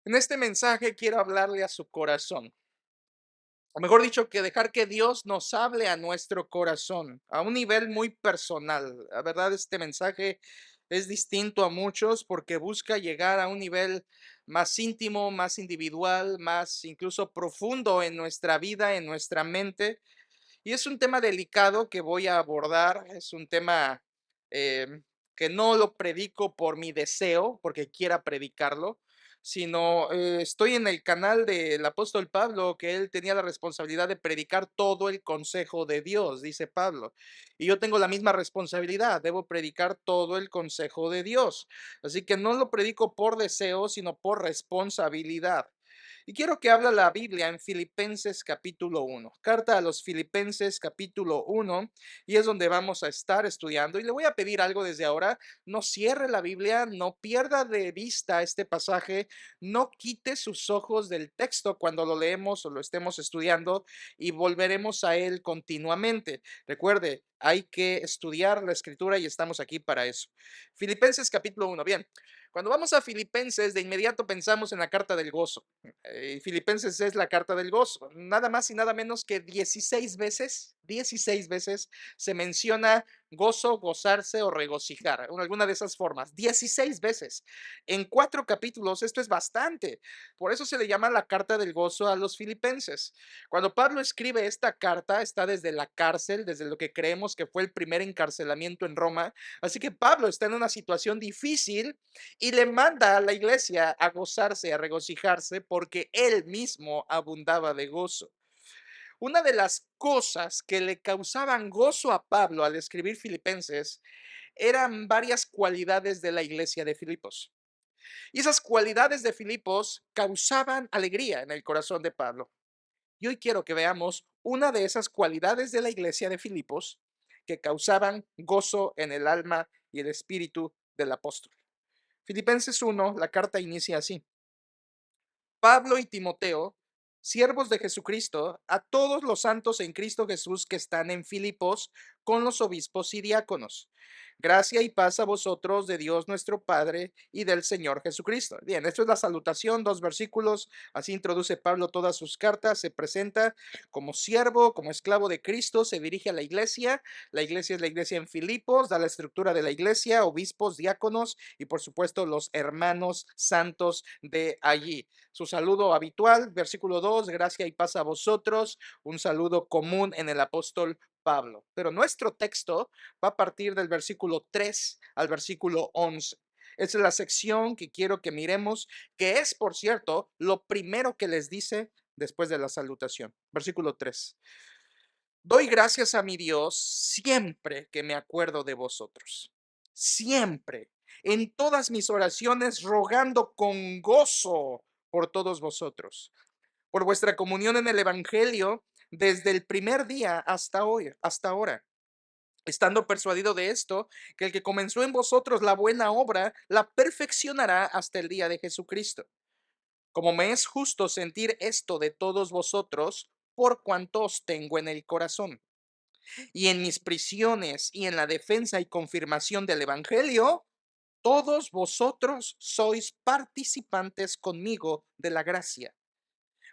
En este mensaje quiero hablarle a su corazón, o mejor dicho, que dejar que Dios nos hable a nuestro corazón, a un nivel muy personal. La verdad, este mensaje es distinto a muchos porque busca llegar a un nivel más íntimo, más individual, más incluso profundo en nuestra vida, en nuestra mente. Y es un tema delicado que voy a abordar, es un tema que no lo predico por mi deseo, porque quiera predicarlo, sino estoy en el canal del apóstol Pablo, que él tenía la responsabilidad de predicar todo el consejo de Dios, dice Pablo. Y yo tengo la misma responsabilidad, debo predicar todo el consejo de Dios. Así que no lo predico por deseo, sino por responsabilidad. Y quiero que habla la Biblia en Filipenses capítulo 1, carta a los Filipenses capítulo 1, y es donde vamos a estar estudiando. Y le voy a pedir algo desde ahora, no cierre la Biblia, no pierda de vista este pasaje, no quite sus ojos del texto cuando lo leemos o lo estemos estudiando y volveremos a él continuamente. Recuerde, hay que estudiar la escritura y estamos aquí para eso. Filipenses capítulo 1, bien. Cuando vamos a Filipenses, de inmediato pensamos en la carta del gozo. Filipenses es la carta del gozo. Nada más y nada menos que 16 veces se menciona gozo, gozarse o regocijar, en alguna de esas formas. 16 veces. En 4 capítulos, esto es bastante. Por eso se le llama la carta del gozo a los filipenses. Cuando Pablo escribe esta carta, está desde la cárcel, desde lo que creemos que fue el primer encarcelamiento en Roma. Así que Pablo está en una situación difícil y le manda a la iglesia a gozarse, a regocijarse, porque él mismo abundaba de gozo. Una de las cosas que le causaban gozo a Pablo al escribir Filipenses eran varias cualidades de la iglesia de Filipos. Y esas cualidades de Filipos causaban alegría en el corazón de Pablo. Y hoy quiero que veamos una de esas cualidades de la iglesia de Filipos que causaban gozo en el alma y el espíritu del apóstol. Filipenses 1, la carta inicia así. Pablo y Timoteo, siervos de Jesucristo, a todos los santos en Cristo Jesús que están en Filipos, con los obispos y diáconos. Gracia y paz a vosotros de Dios nuestro Padre y del Señor Jesucristo. Bien, esto es la salutación, 2 versículos. Así introduce Pablo todas sus cartas. Se presenta como siervo, como esclavo de Cristo, se dirige a la iglesia. La iglesia es la iglesia en Filipos, da la estructura de la iglesia, obispos, diáconos y por supuesto los hermanos santos de allí. Su saludo habitual, versículo 2, gracia y paz a vosotros, un saludo común en el apóstol Pablo. Pero nuestro texto va a partir del versículo 3 al versículo 11. Esa es la sección que quiero que miremos, que es, por cierto, lo primero que les dice después de la salutación. Versículo 3. Doy gracias a mi Dios siempre que me acuerdo de vosotros. Siempre, en todas mis oraciones, rogando con gozo por todos vosotros, por vuestra comunión en el Evangelio desde el primer día hasta hoy, hasta ahora. Estando persuadido de esto, que el que comenzó en vosotros la buena obra, la perfeccionará hasta el día de Jesucristo. Como me es justo sentir esto de todos vosotros, por cuanto os tengo en el corazón y en mis prisiones y en la defensa y confirmación del Evangelio, todos vosotros sois participantes conmigo de la gracia.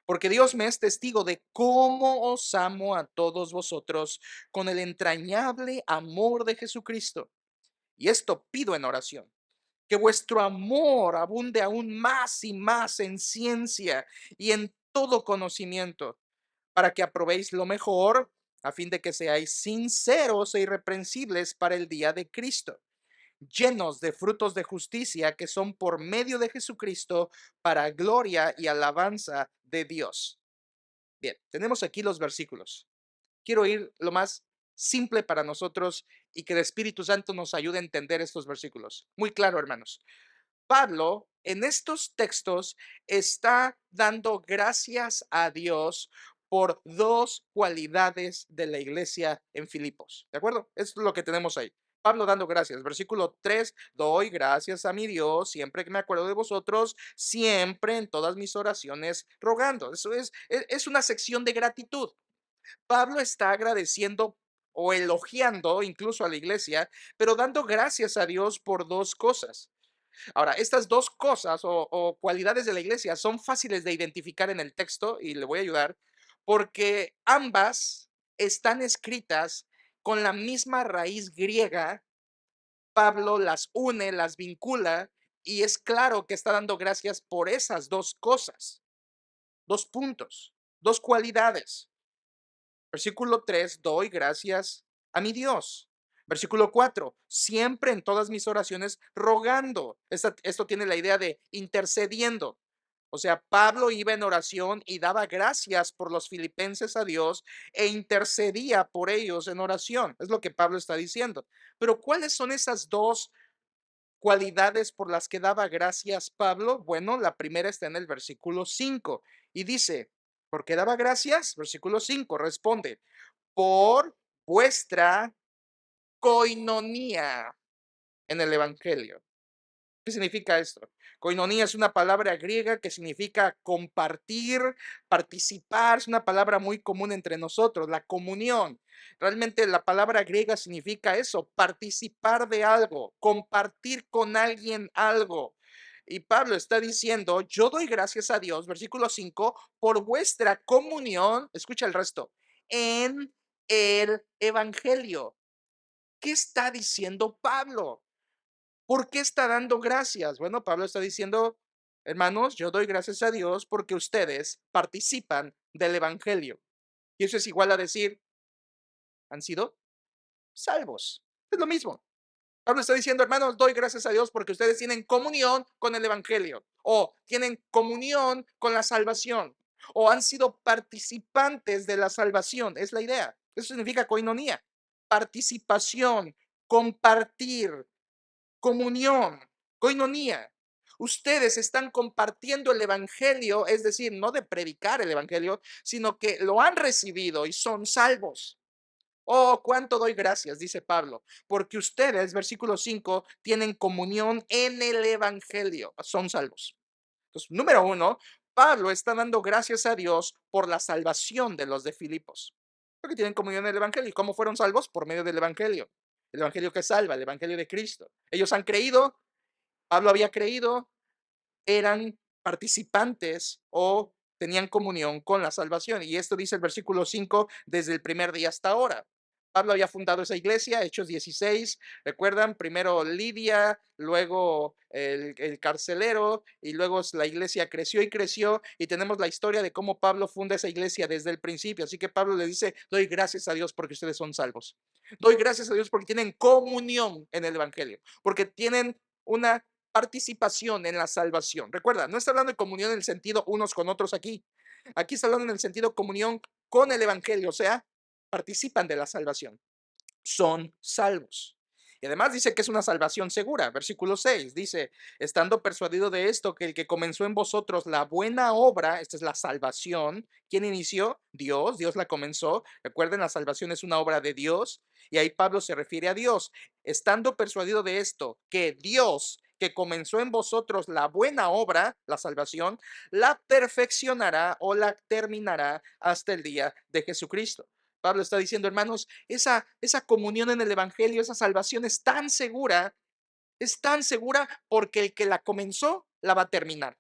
Porque Dios me es testigo de cómo os amo a todos vosotros con el entrañable amor de Jesucristo. Y esto pido en oración, que vuestro amor abunde aún más y más en ciencia y en todo conocimiento, para que aprobéis lo mejor, a fin de que seáis sinceros e irreprensibles para el día de Cristo, llenos de frutos de justicia que son por medio de Jesucristo para gloria y alabanza de Dios. Bien, tenemos aquí los versículos. Quiero ir lo más simple para nosotros y que el Espíritu Santo nos ayude a entender estos versículos. Muy claro, hermanos. Pablo en estos textos está dando gracias a Dios por dos cualidades de la iglesia en Filipos. ¿De acuerdo? Es lo que tenemos ahí. Pablo dando gracias. Versículo 3, doy gracias a mi Dios siempre que me acuerdo de vosotros, siempre en todas mis oraciones rogando. Eso es una sección de gratitud. Pablo está agradeciendo o elogiando incluso a la iglesia, pero dando gracias a Dios por dos cosas. Ahora, estas dos cosas o cualidades de la iglesia son fáciles de identificar en el texto y le voy a ayudar porque ambas están escritas con la misma raíz griega. Pablo las une, las vincula y es claro que está dando gracias por esas dos cosas, dos puntos, dos cualidades. Versículo 3, doy gracias a mi Dios. Versículo 4, siempre en todas mis oraciones rogando. Esto tiene la idea de intercediendo. O sea, Pablo iba en oración y daba gracias por los filipenses a Dios e intercedía por ellos en oración. Es lo que Pablo está diciendo. Pero ¿cuáles son esas dos cualidades por las que daba gracias Pablo? Bueno, la primera está en el versículo 5 y dice, ¿por qué daba gracias? Versículo 5 responde, por vuestra coinonía en el Evangelio. ¿Qué significa esto? Koinonía es una palabra griega que significa compartir, participar, es una palabra muy común entre nosotros, la comunión. Realmente la palabra griega significa eso, participar de algo, compartir con alguien algo. Y Pablo está diciendo, yo doy gracias a Dios, versículo 5, por vuestra comunión, escucha el resto, en el Evangelio. ¿Qué está diciendo Pablo? ¿Por qué está dando gracias? Bueno, Pablo está diciendo, hermanos, yo doy gracias a Dios porque ustedes participan del Evangelio. Y eso es igual a decir, han sido salvos. Es lo mismo. Pablo está diciendo, hermanos, doy gracias a Dios porque ustedes tienen comunión con el Evangelio o tienen comunión con la salvación o han sido participantes de la salvación. Es la idea. Eso significa coinonía. Participación, compartir, comunión, coinonía. Ustedes están compartiendo el evangelio, es decir, no de predicar el evangelio, sino que lo han recibido y son salvos. Oh, cuánto doy gracias, dice Pablo, porque ustedes, versículo 5, tienen comunión en el evangelio, son salvos. Entonces, número uno, Pablo está dando gracias a Dios por la salvación de los de Filipos, porque tienen comunión en el evangelio. ¿Y cómo fueron salvos? Por medio del evangelio. El evangelio que salva, el evangelio de Cristo. Ellos han creído, Pablo había creído, eran participantes o tenían comunión con la salvación. Y esto dice el versículo 5 desde el primer día hasta ahora. Pablo había fundado esa iglesia, Hechos 16, recuerdan, primero Lidia, luego el carcelero, y luego la iglesia creció y creció, y tenemos la historia de cómo Pablo funda esa iglesia desde el principio. Así que Pablo le dice, doy gracias a Dios porque ustedes son salvos. Doy gracias a Dios porque tienen comunión en el Evangelio, porque tienen una participación en la salvación. Recuerda, no está hablando de comunión en el sentido unos con otros aquí. Aquí está hablando en el sentido comunión con el Evangelio, o sea, participan de la salvación, son salvos. Y además dice que es una salvación segura. Versículo 6 dice, estando persuadido de esto, que el que comenzó en vosotros la buena obra, esta es la salvación, ¿quién inició? Dios, Dios la comenzó. Recuerden, la salvación es una obra de Dios. Y ahí Pablo se refiere a Dios. Estando persuadido de esto, que Dios que comenzó en vosotros la buena obra, la salvación, la perfeccionará o la terminará hasta el día de Jesucristo. Pablo está diciendo, hermanos, esa comunión en el Evangelio, esa salvación es tan segura porque el que la comenzó, la va a terminar.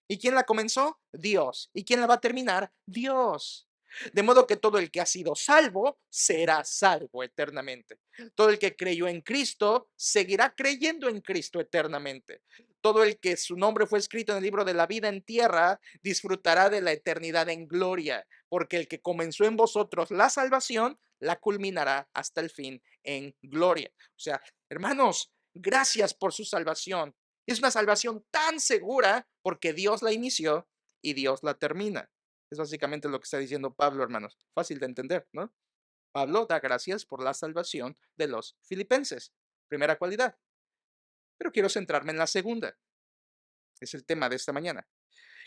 ¿Y quién la comenzó? Dios. ¿Y quién la va a terminar? Dios. De modo que todo el que ha sido salvo será salvo eternamente. Todo el que creyó en Cristo seguirá creyendo en Cristo eternamente. Todo el que su nombre fue escrito en el libro de la vida en tierra disfrutará de la eternidad en gloria, porque el que comenzó en vosotros la salvación la culminará hasta el fin en gloria. O sea, hermanos, gracias por su salvación. Es una salvación tan segura porque Dios la inició y Dios la termina. Es básicamente lo que está diciendo Pablo, hermanos. Fácil de entender, ¿no? Pablo da gracias por la salvación de los filipenses. Primera cualidad. Pero quiero centrarme en la segunda. Es el tema de esta mañana.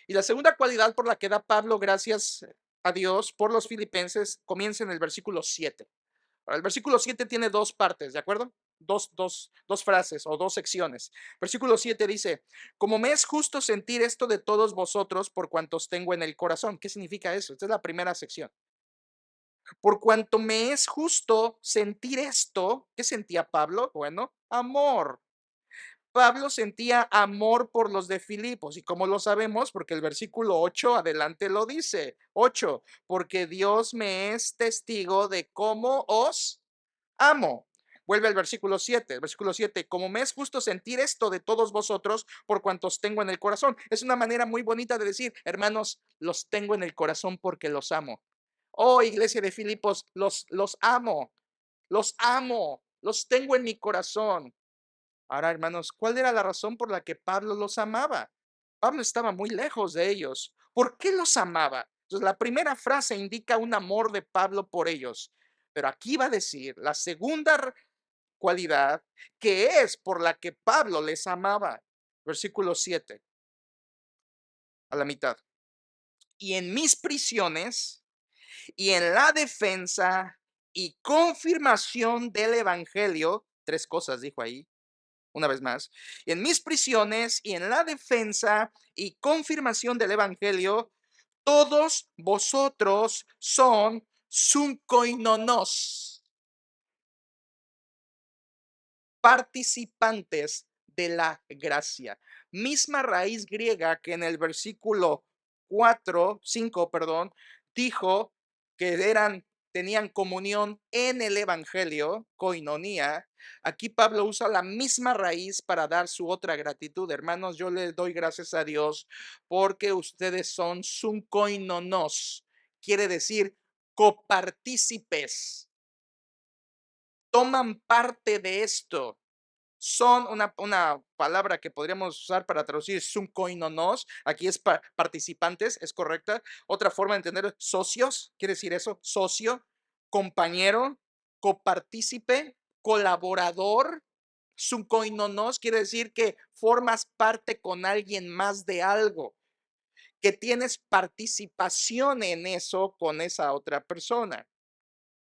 Y la segunda cualidad por la que da Pablo gracias a Dios por los filipenses comienza en el versículo 7. Ahora, el versículo 7 tiene dos partes, ¿de acuerdo? Dos frases o dos secciones. Versículo 7 dice, como me es justo sentir esto de todos vosotros por cuantos tengo en el corazón. ¿Qué significa eso? Esta es la primera sección. Por cuanto me es justo sentir esto, ¿qué sentía Pablo? Bueno, amor. Pablo sentía amor por los de Filipos. ¿Y cómo lo sabemos? Porque el versículo 8 adelante lo dice. 8, porque Dios me es testigo de cómo os amo. Vuelve al versículo 7. El versículo 7, como me es justo sentir esto de todos vosotros por cuantos tengo en el corazón. Es una manera muy bonita de decir, hermanos, los tengo en el corazón porque los amo. Oh, iglesia de Filipos, los amo, los tengo en mi corazón. Ahora, hermanos, ¿cuál era la razón por la que Pablo los amaba? Pablo estaba muy lejos de ellos. ¿Por qué los amaba? Entonces, la primera frase indica un amor de Pablo por ellos. Pero aquí va a decir la segunda cualidad que es por la que Pablo les amaba. Versículo 7, a la mitad. Y en mis prisiones y en la defensa y confirmación del evangelio, tres cosas dijo ahí, una vez más, en mis prisiones y en la defensa y confirmación del evangelio, todos vosotros son sunkoinonos, participantes de la gracia. Misma raíz griega que en el versículo 5, perdón, dijo que tenían comunión en el evangelio, koinonía. Aquí Pablo usa la misma raíz para dar su otra gratitud. Hermanos, yo les doy gracias a Dios porque ustedes son sunkoinonos. Quiere decir copartícipes. Toman parte de esto. Son una palabra que podríamos usar para traducir sunkoinonos. Aquí es participantes, es correcta. Otra forma de entender socios, quiere decir eso, socio, compañero, copartícipe, colaborador. Sunkoinonos quiere decir que formas parte con alguien más de algo, que tienes participación en eso con esa otra persona.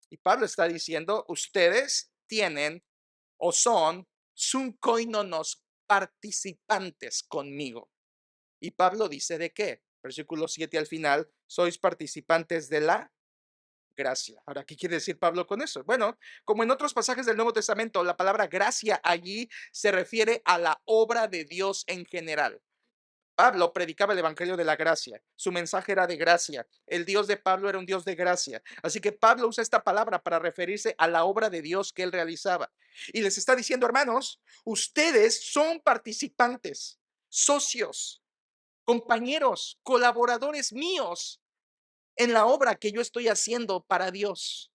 Y Pablo está diciendo, ustedes tienen o son sunkoinonos, participantes conmigo. Y Pablo dice de qué. Versículo 7 al final, sois participantes de la gracia. Ahora, ¿qué quiere decir Pablo con eso? Bueno, como en otros pasajes del Nuevo Testamento, la palabra gracia allí se refiere a la obra de Dios en general. Pablo predicaba el evangelio de la gracia. Su mensaje era de gracia. El Dios de Pablo era un Dios de gracia. Así que Pablo usa esta palabra para referirse a la obra de Dios que él realizaba. Y les está diciendo, hermanos, ustedes son participantes, socios, compañeros, colaboradores míos en la obra que yo estoy haciendo para Dios.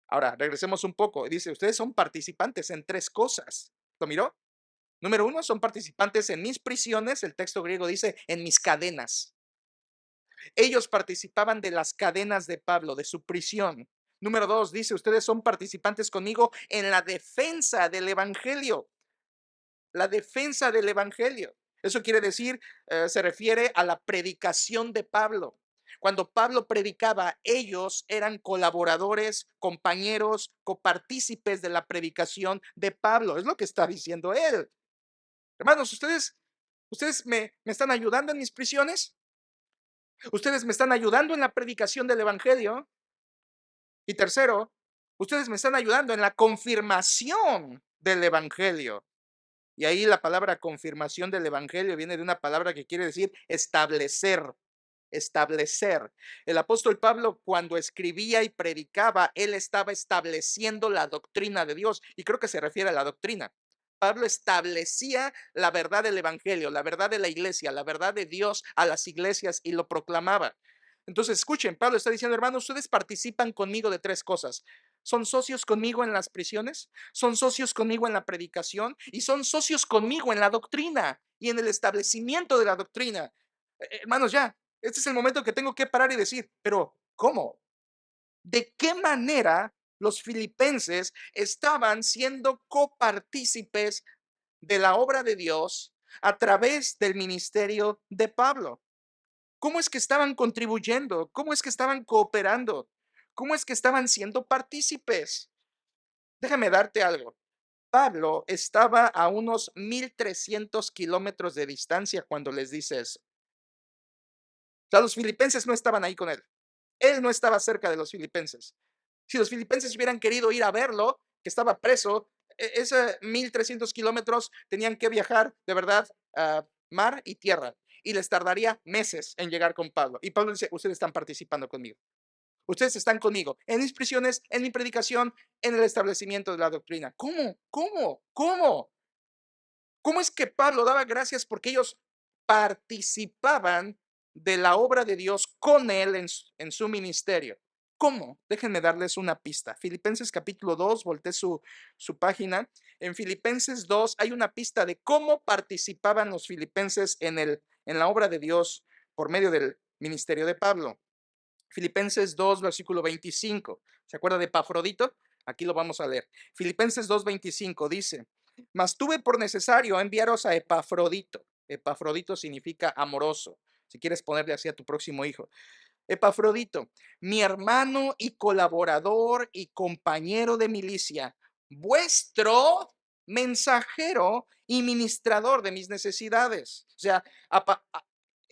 Ahora, regresemos un poco. Dice, ustedes son participantes en tres cosas. ¿Lo miró? Número uno, son participantes en mis prisiones, el texto griego dice en mis cadenas. Ellos participaban de las cadenas de Pablo, de su prisión. Número dos, dice, ustedes son participantes conmigo en la defensa del evangelio. La defensa del evangelio. Eso quiere decir, se refiere a la predicación de Pablo. Cuando Pablo predicaba, ellos eran colaboradores, compañeros, copartícipes de la predicación de Pablo. Es lo que está diciendo él. Hermanos, ustedes me están ayudando en mis prisiones. Ustedes me están ayudando en la predicación del evangelio. Y tercero, ustedes me están ayudando en la confirmación del evangelio. Y ahí la palabra confirmación del evangelio viene de una palabra que quiere decir establecer. Establecer. El apóstol Pablo, cuando escribía y predicaba, él estaba estableciendo la doctrina de Dios. Y creo que se refiere a la doctrina. Pablo establecía la verdad del evangelio, la verdad de la iglesia, la verdad de Dios a las iglesias y lo proclamaba. Entonces, escuchen, Pablo está diciendo, hermanos, ustedes participan conmigo de tres cosas. Son socios conmigo en las prisiones, son socios conmigo en la predicación y son socios conmigo en la doctrina y en el establecimiento de la doctrina. Hermanos, ya, este es el momento que tengo que parar y decir, pero ¿cómo? ¿De qué manera los filipenses estaban siendo copartícipes de la obra de Dios a través del ministerio de Pablo? ¿Cómo es que estaban contribuyendo? ¿Cómo es que estaban cooperando? ¿Cómo es que estaban siendo partícipes? Déjame darte algo. Pablo estaba a unos 1,300 kilómetros de distancia cuando les dice eso. O sea, los filipenses no estaban ahí con él. Él no estaba cerca de los filipenses. Si los filipenses hubieran querido ir a verlo, que estaba preso, Ese 1300 kilómetros tenían que viajar de verdad a mar y tierra y les tardaría meses en llegar con Pablo. Y Pablo dice, ustedes están participando conmigo. Ustedes están conmigo en mis prisiones, en mi predicación, en el establecimiento de la doctrina. ¿Cómo? ¿Cómo? ¿Cómo? ¿Cómo es que Pablo daba gracias porque ellos participaban de la obra de Dios con él en su ministerio? ¿Cómo? Déjenme darles una pista. Filipenses capítulo 2, volteé su página. En Filipenses 2 hay una pista de cómo participaban los filipenses en la obra de Dios por medio del ministerio de Pablo. Filipenses 2, versículo 25. ¿Se acuerda de Epafrodito? Aquí lo vamos a leer. Filipenses 2:25 dice, mas tuve por necesario enviaros a Epafrodito. Epafrodito significa amoroso. Si quieres ponerle así a tu próximo hijo. Epafrodito, mi hermano y colaborador y compañero de milicia, vuestro mensajero y ministrador de mis necesidades. O sea,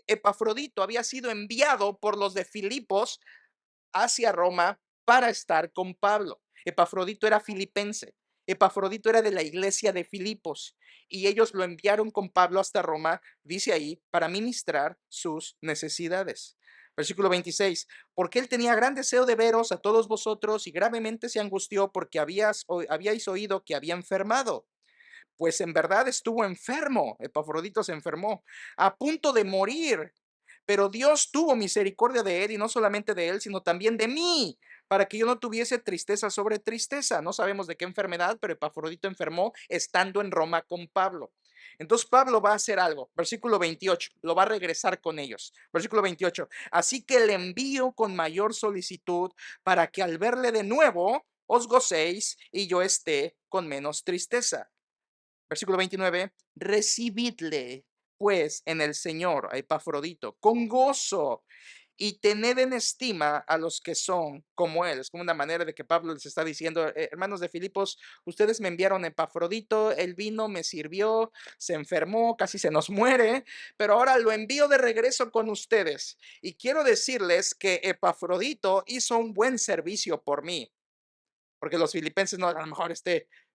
Epafrodito había sido enviado por los de Filipos hacia Roma para estar con Pablo. Epafrodito era filipense. Epafrodito era de la iglesia de Filipos y ellos lo enviaron con Pablo hasta Roma, dice ahí, para ministrar sus necesidades. Versículo 26, porque él tenía gran deseo de veros a todos vosotros y gravemente se angustió porque habíais oído que había enfermado. Pues en verdad estuvo enfermo, Epafrodito se enfermó, a punto de morir. Pero Dios tuvo misericordia de él y no solamente de él, sino también de mí, para que yo no tuviese tristeza sobre tristeza. No sabemos de qué enfermedad, pero Epafrodito enfermó estando en Roma con Pablo. Entonces Pablo va a hacer algo. Versículo 28, lo va a regresar con ellos. Versículo 28, así que le envío con mayor solicitud para que al verle de nuevo os gocéis y yo esté con menos tristeza. Versículo 29, recibidle pues en el Señor a Epafrodito con gozo y tened en estima a los que son como él. Es como una manera de que Pablo les está diciendo, hermanos de Filipos, ustedes me enviaron a Epafrodito, él vino, me sirvió, se enfermó, casi se nos muere, pero ahora lo envío de regreso con ustedes. Y quiero decirles que Epafrodito hizo un buen servicio por mí. Porque los filipenses, no, a lo mejor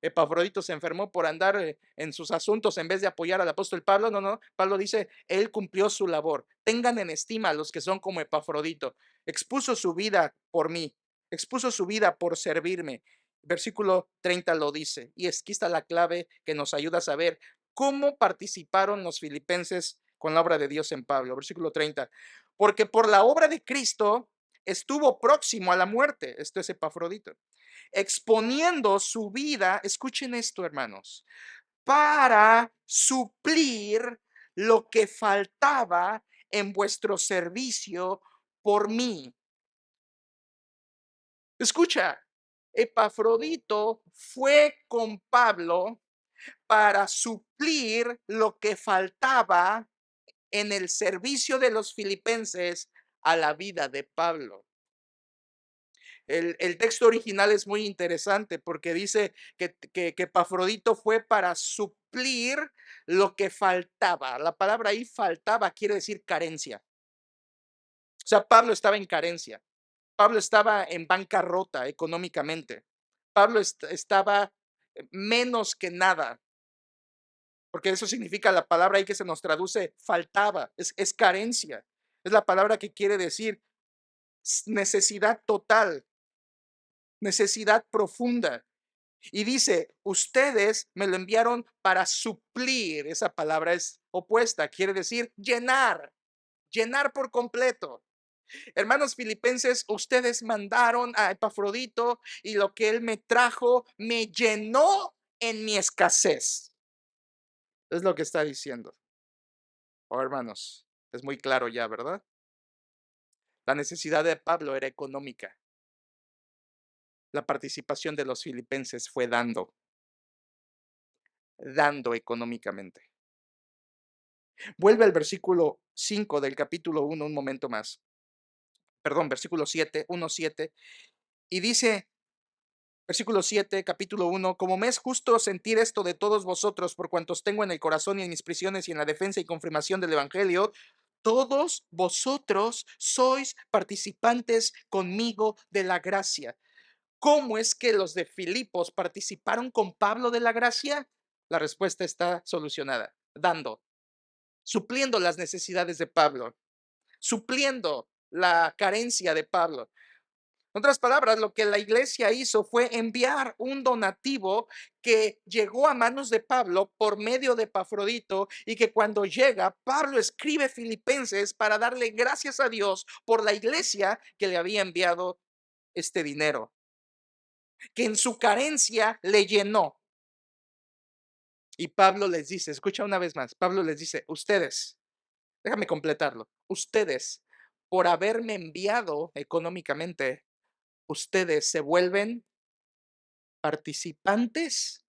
Epafrodito se enfermó por andar en sus asuntos en vez de apoyar al apóstol Pablo. No, no, Pablo dice, él cumplió su labor. Tengan en estima a los que son como Epafrodito. Expuso su vida por mí, expuso su vida por servirme. Versículo 30 lo dice. Y aquí está la clave que nos ayuda a saber cómo participaron los filipenses con la obra de Dios en Pablo. Versículo 30. Porque por la obra de Cristo estuvo próximo a la muerte. Esto es Epafrodito exponiendo su vida, escuchen esto, hermanos, para suplir lo que faltaba en vuestro servicio por mí. Escucha, Epafrodito fue con Pablo para suplir lo que faltaba en el servicio de los filipenses a la vida de Pablo. El texto original es muy interesante porque dice que Epafrodito fue para suplir lo que faltaba. La palabra ahí faltaba quiere decir carencia. O sea, Pablo estaba en carencia. Pablo estaba en bancarrota económicamente. Pablo estaba menos que nada, porque eso significa la palabra ahí que se nos traduce faltaba, es carencia. Es la palabra que quiere decir necesidad total, necesidad profunda. Y dice, ustedes me lo enviaron para suplir. Esa palabra es opuesta, quiere decir llenar, llenar por completo. Hermanos filipenses, ustedes mandaron a Epafrodito y lo que él me trajo me llenó en mi escasez. Es lo que está diciendo. Oh, hermanos, es muy claro ya, ¿verdad? La necesidad de Pablo era económica. La participación de los filipenses fue dando económicamente. Vuelve al versículo 5 del capítulo 1 un momento más. Perdón, versículo 7, 1:7. Y dice, versículo 7, capítulo 1, como me es justo sentir esto de todos vosotros por cuantos tengo en el corazón y en mis prisiones y en la defensa y confirmación del Evangelio, todos vosotros sois participantes conmigo de la gracia. ¿Cómo es que los de Filipos participaron con Pablo de la gracia? La respuesta está solucionada, dando, supliendo las necesidades de Pablo, supliendo la carencia de Pablo. En otras palabras, lo que la iglesia hizo fue enviar un donativo que llegó a manos de Pablo por medio de Epafrodito y que cuando llega, Pablo escribe Filipenses para darle gracias a Dios por la iglesia que le había enviado este dinero, que en su carencia le llenó. Y Pablo les dice, escucha una vez más, Pablo les dice, ustedes, déjame completarlo, ustedes, por haberme enviado económicamente, ustedes se vuelven participantes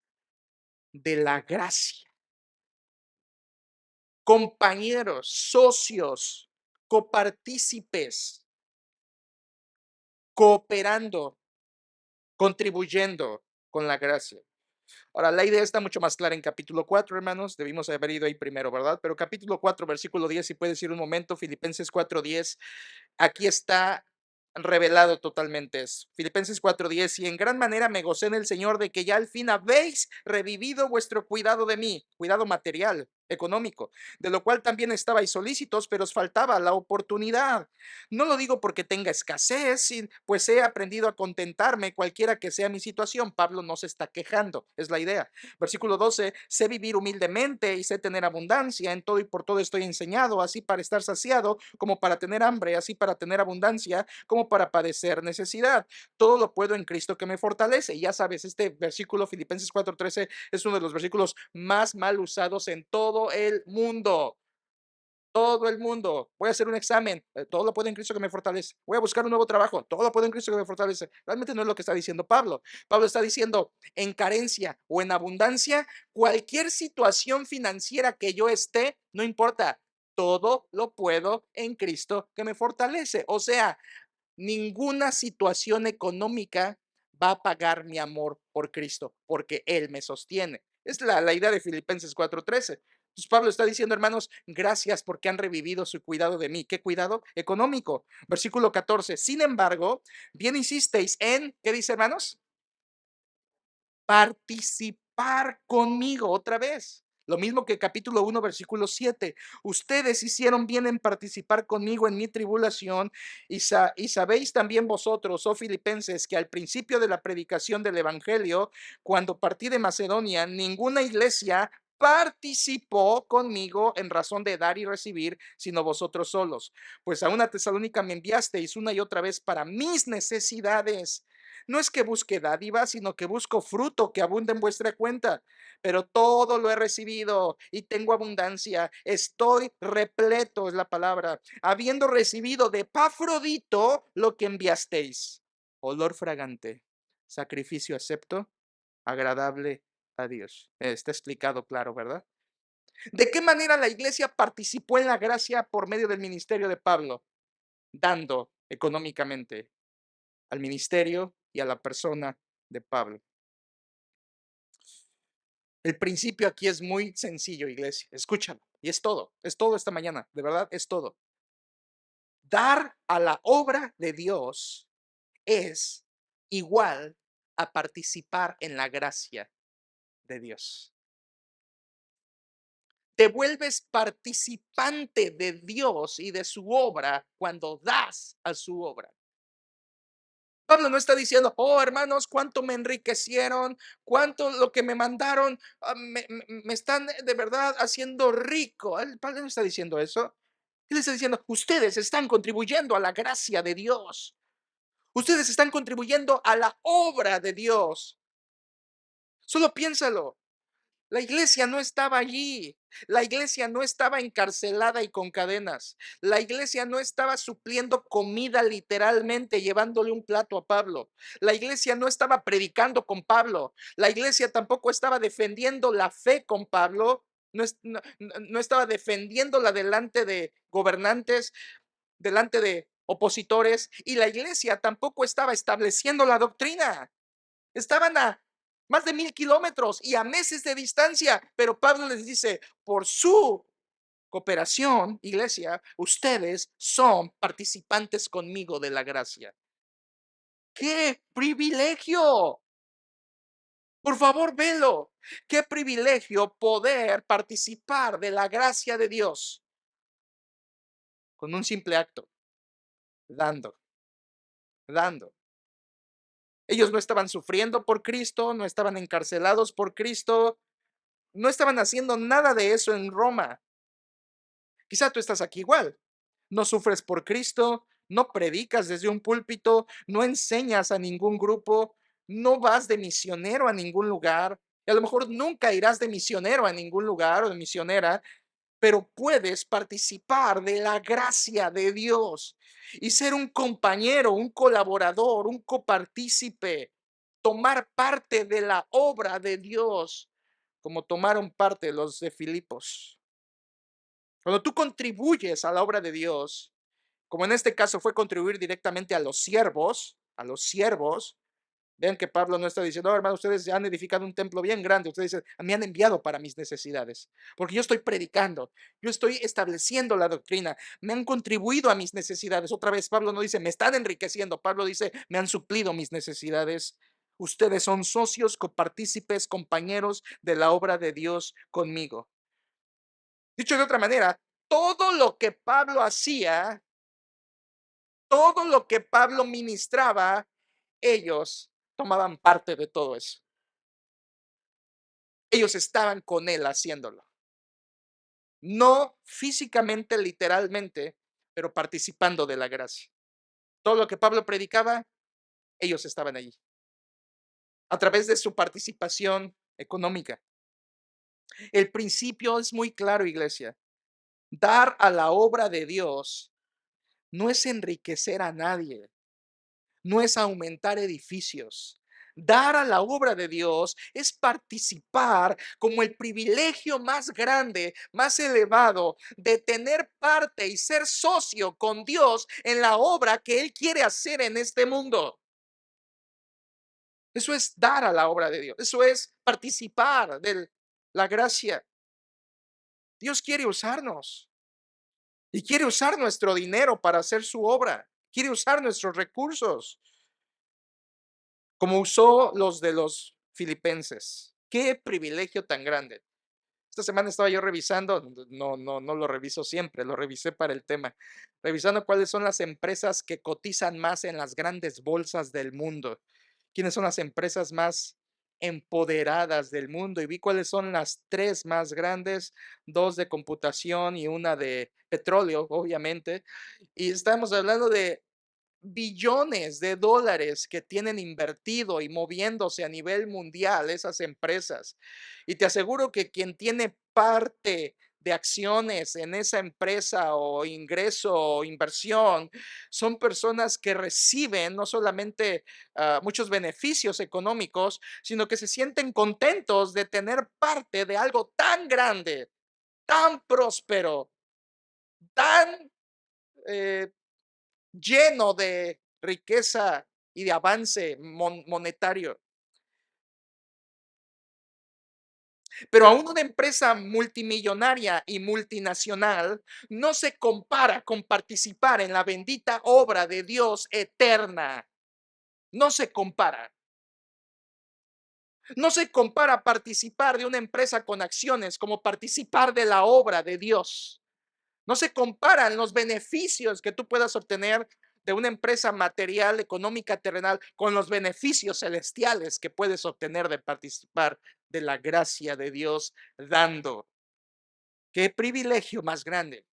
de la gracia, compañeros, socios, copartícipes, cooperando, contribuyendo con la gracia. Ahora, la idea está mucho más clara en capítulo 4, hermanos. Debimos haber ido ahí primero, ¿verdad? Pero capítulo 4, versículo 10, si puedes ir un momento, Filipenses 4:10. Aquí está revelado totalmente. Es Filipenses 4:10, y en gran manera me gocé en el Señor de que ya al fin habéis revivido vuestro cuidado de mí, cuidado material, económico, de lo cual también estabais solícitos, pero os faltaba la oportunidad. No lo digo porque tenga escasez, pues he aprendido a contentarme cualquiera que sea mi situación. Pablo no se está quejando, es la idea. Versículo 12, sé vivir humildemente y sé tener abundancia, en todo y por todo estoy enseñado, así para estar saciado como para tener hambre, así para tener abundancia como para padecer necesidad. Todo lo puedo en Cristo que me fortalece. Y ya sabes, este versículo, Filipenses 4:13, es uno de los versículos más mal usados en todo el mundo. Todo el mundo. Voy a hacer un examen. Todo lo puedo en Cristo que me fortalece. Voy a buscar un nuevo trabajo. Todo lo puedo en Cristo que me fortalece. Realmente no es lo que está diciendo Pablo. Pablo está diciendo, en carencia o en abundancia, cualquier situación financiera que yo esté, no importa. Todo lo puedo en Cristo que me fortalece. O sea, ninguna situación económica va a pagar mi amor por Cristo, porque Él me sostiene. Es la idea de Filipenses 4:13. Entonces Pablo está diciendo, hermanos, gracias porque han revivido su cuidado de mí. ¿Qué cuidado? Económico. Versículo 14. Sin embargo, bien hicisteis en, ¿qué dice, hermanos? Participar conmigo otra vez. Lo mismo que capítulo 1, versículo 7. Ustedes hicieron bien en participar conmigo en mi tribulación y sabéis también vosotros, oh filipenses, que al principio de la predicación del evangelio, cuando partí de Macedonia, ninguna iglesia participó conmigo en razón de dar y recibir, sino vosotros solos. Pues a una Tesalónica me enviasteis una y otra vez para mis necesidades. No es que busque dádiva, sino que busco fruto que abunde en vuestra cuenta. Pero todo lo he recibido y tengo abundancia. Estoy repleto, es la palabra, habiendo recibido de Epafrodito lo que enviasteis. Olor fragante, sacrificio acepto, agradable a Dios. Está explicado claro, ¿verdad? ¿De qué manera la iglesia participó en la gracia por medio del ministerio de Pablo? Dando económicamente al ministerio y a la persona de Pablo. El principio aquí es muy sencillo, iglesia. Escúchalo. Y es todo esta mañana, de verdad, es todo. Dar a la obra de Dios es igual a participar en la gracia de Dios. Te vuelves participante de Dios y de su obra cuando das a su obra. Pablo no está diciendo, oh hermanos, cuánto me enriquecieron, cuánto lo que me mandaron, me están de verdad haciendo rico. Pablo no está diciendo eso. Él está diciendo, ustedes están contribuyendo a la gracia de Dios. Ustedes están contribuyendo a la obra de Dios. Solo piénsalo. La iglesia no estaba allí. La iglesia no estaba encarcelada y con cadenas. La iglesia no estaba supliendo comida literalmente, llevándole un plato a Pablo. La iglesia no estaba predicando con Pablo. La iglesia tampoco estaba defendiendo la fe con Pablo. No estaba defendiéndola delante de gobernantes, delante de opositores. Y la iglesia tampoco estaba estableciendo la doctrina. Estaban a más de 1000 kilómetros y a meses de distancia, pero Pablo les dice, por su cooperación, iglesia, ustedes son participantes conmigo de la gracia. ¡Qué privilegio! Por favor, velo. Qué privilegio poder participar de la gracia de Dios con un simple acto, dando, dando. Ellos no estaban sufriendo por Cristo, no estaban encarcelados por Cristo, no estaban haciendo nada de eso en Roma. Quizá tú estás aquí igual. No sufres por Cristo, no predicas desde un púlpito, no enseñas a ningún grupo, no vas de misionero a ningún lugar. Y a lo mejor nunca irás de misionero a ningún lugar o de misionera, pero puedes participar de la gracia de Dios y ser un compañero, un colaborador, un copartícipe, tomar parte de la obra de Dios, como tomaron parte los de Filipos. Cuando tú contribuyes a la obra de Dios, como en este caso fue contribuir directamente a los siervos, vean que Pablo no está diciendo: "Oh, hermano, ustedes ya han edificado un templo bien grande". Ustedes dicen: "Me han enviado para mis necesidades, porque yo estoy predicando, yo estoy estableciendo la doctrina, me han contribuido a mis necesidades". Otra vez, Pablo no dice: "Me están enriqueciendo". Pablo dice: "Me han suplido mis necesidades". Ustedes son socios, copartícipes, compañeros de la obra de Dios conmigo. Dicho de otra manera, todo lo que Pablo hacía, todo lo que Pablo ministraba, ellos tomaban parte de todo eso. Ellos estaban con él haciéndolo. No físicamente, literalmente, pero participando de la gracia. Todo lo que Pablo predicaba, ellos estaban allí, a través de su participación económica. El principio es muy claro, iglesia. Dar a la obra de Dios no es enriquecer a nadie, no es aumentar edificios. Dar a la obra de Dios es participar como el privilegio más grande, más elevado, de tener parte y ser socio con Dios en la obra que Él quiere hacer en este mundo. Eso es dar a la obra de Dios. Eso es participar de la gracia. Dios quiere usarnos y quiere usar nuestro dinero para hacer su obra. Quiere usar nuestros recursos, como usó los de los filipenses. Qué privilegio tan grande. Esta semana estaba yo revisando, no lo reviso siempre, lo revisé para el tema, revisando cuáles son las empresas que cotizan más en las grandes bolsas del mundo, quiénes son las empresas más empoderadas del mundo, y vi cuáles son las tres más grandes, dos de computación y una de petróleo, obviamente, y estamos hablando de billones de dólares que tienen invertido y moviéndose a nivel mundial esas empresas. Y te aseguro que quien tiene parte de acciones en esa empresa o ingreso o inversión son personas que reciben no solamente muchos beneficios económicos, sino que se sienten contentos de tener parte de algo tan grande, tan próspero, tan eh, lleno de riqueza y de avance monetario. Pero aún una empresa multimillonaria y multinacional no se compara con participar en la bendita obra de Dios eterna. No se compara. No se compara participar de una empresa con acciones como participar de la obra de Dios. No se comparan los beneficios que tú puedas obtener de una empresa material, económica, terrenal, con los beneficios celestiales que puedes obtener de participar de la gracia de Dios dando. Qué privilegio más grande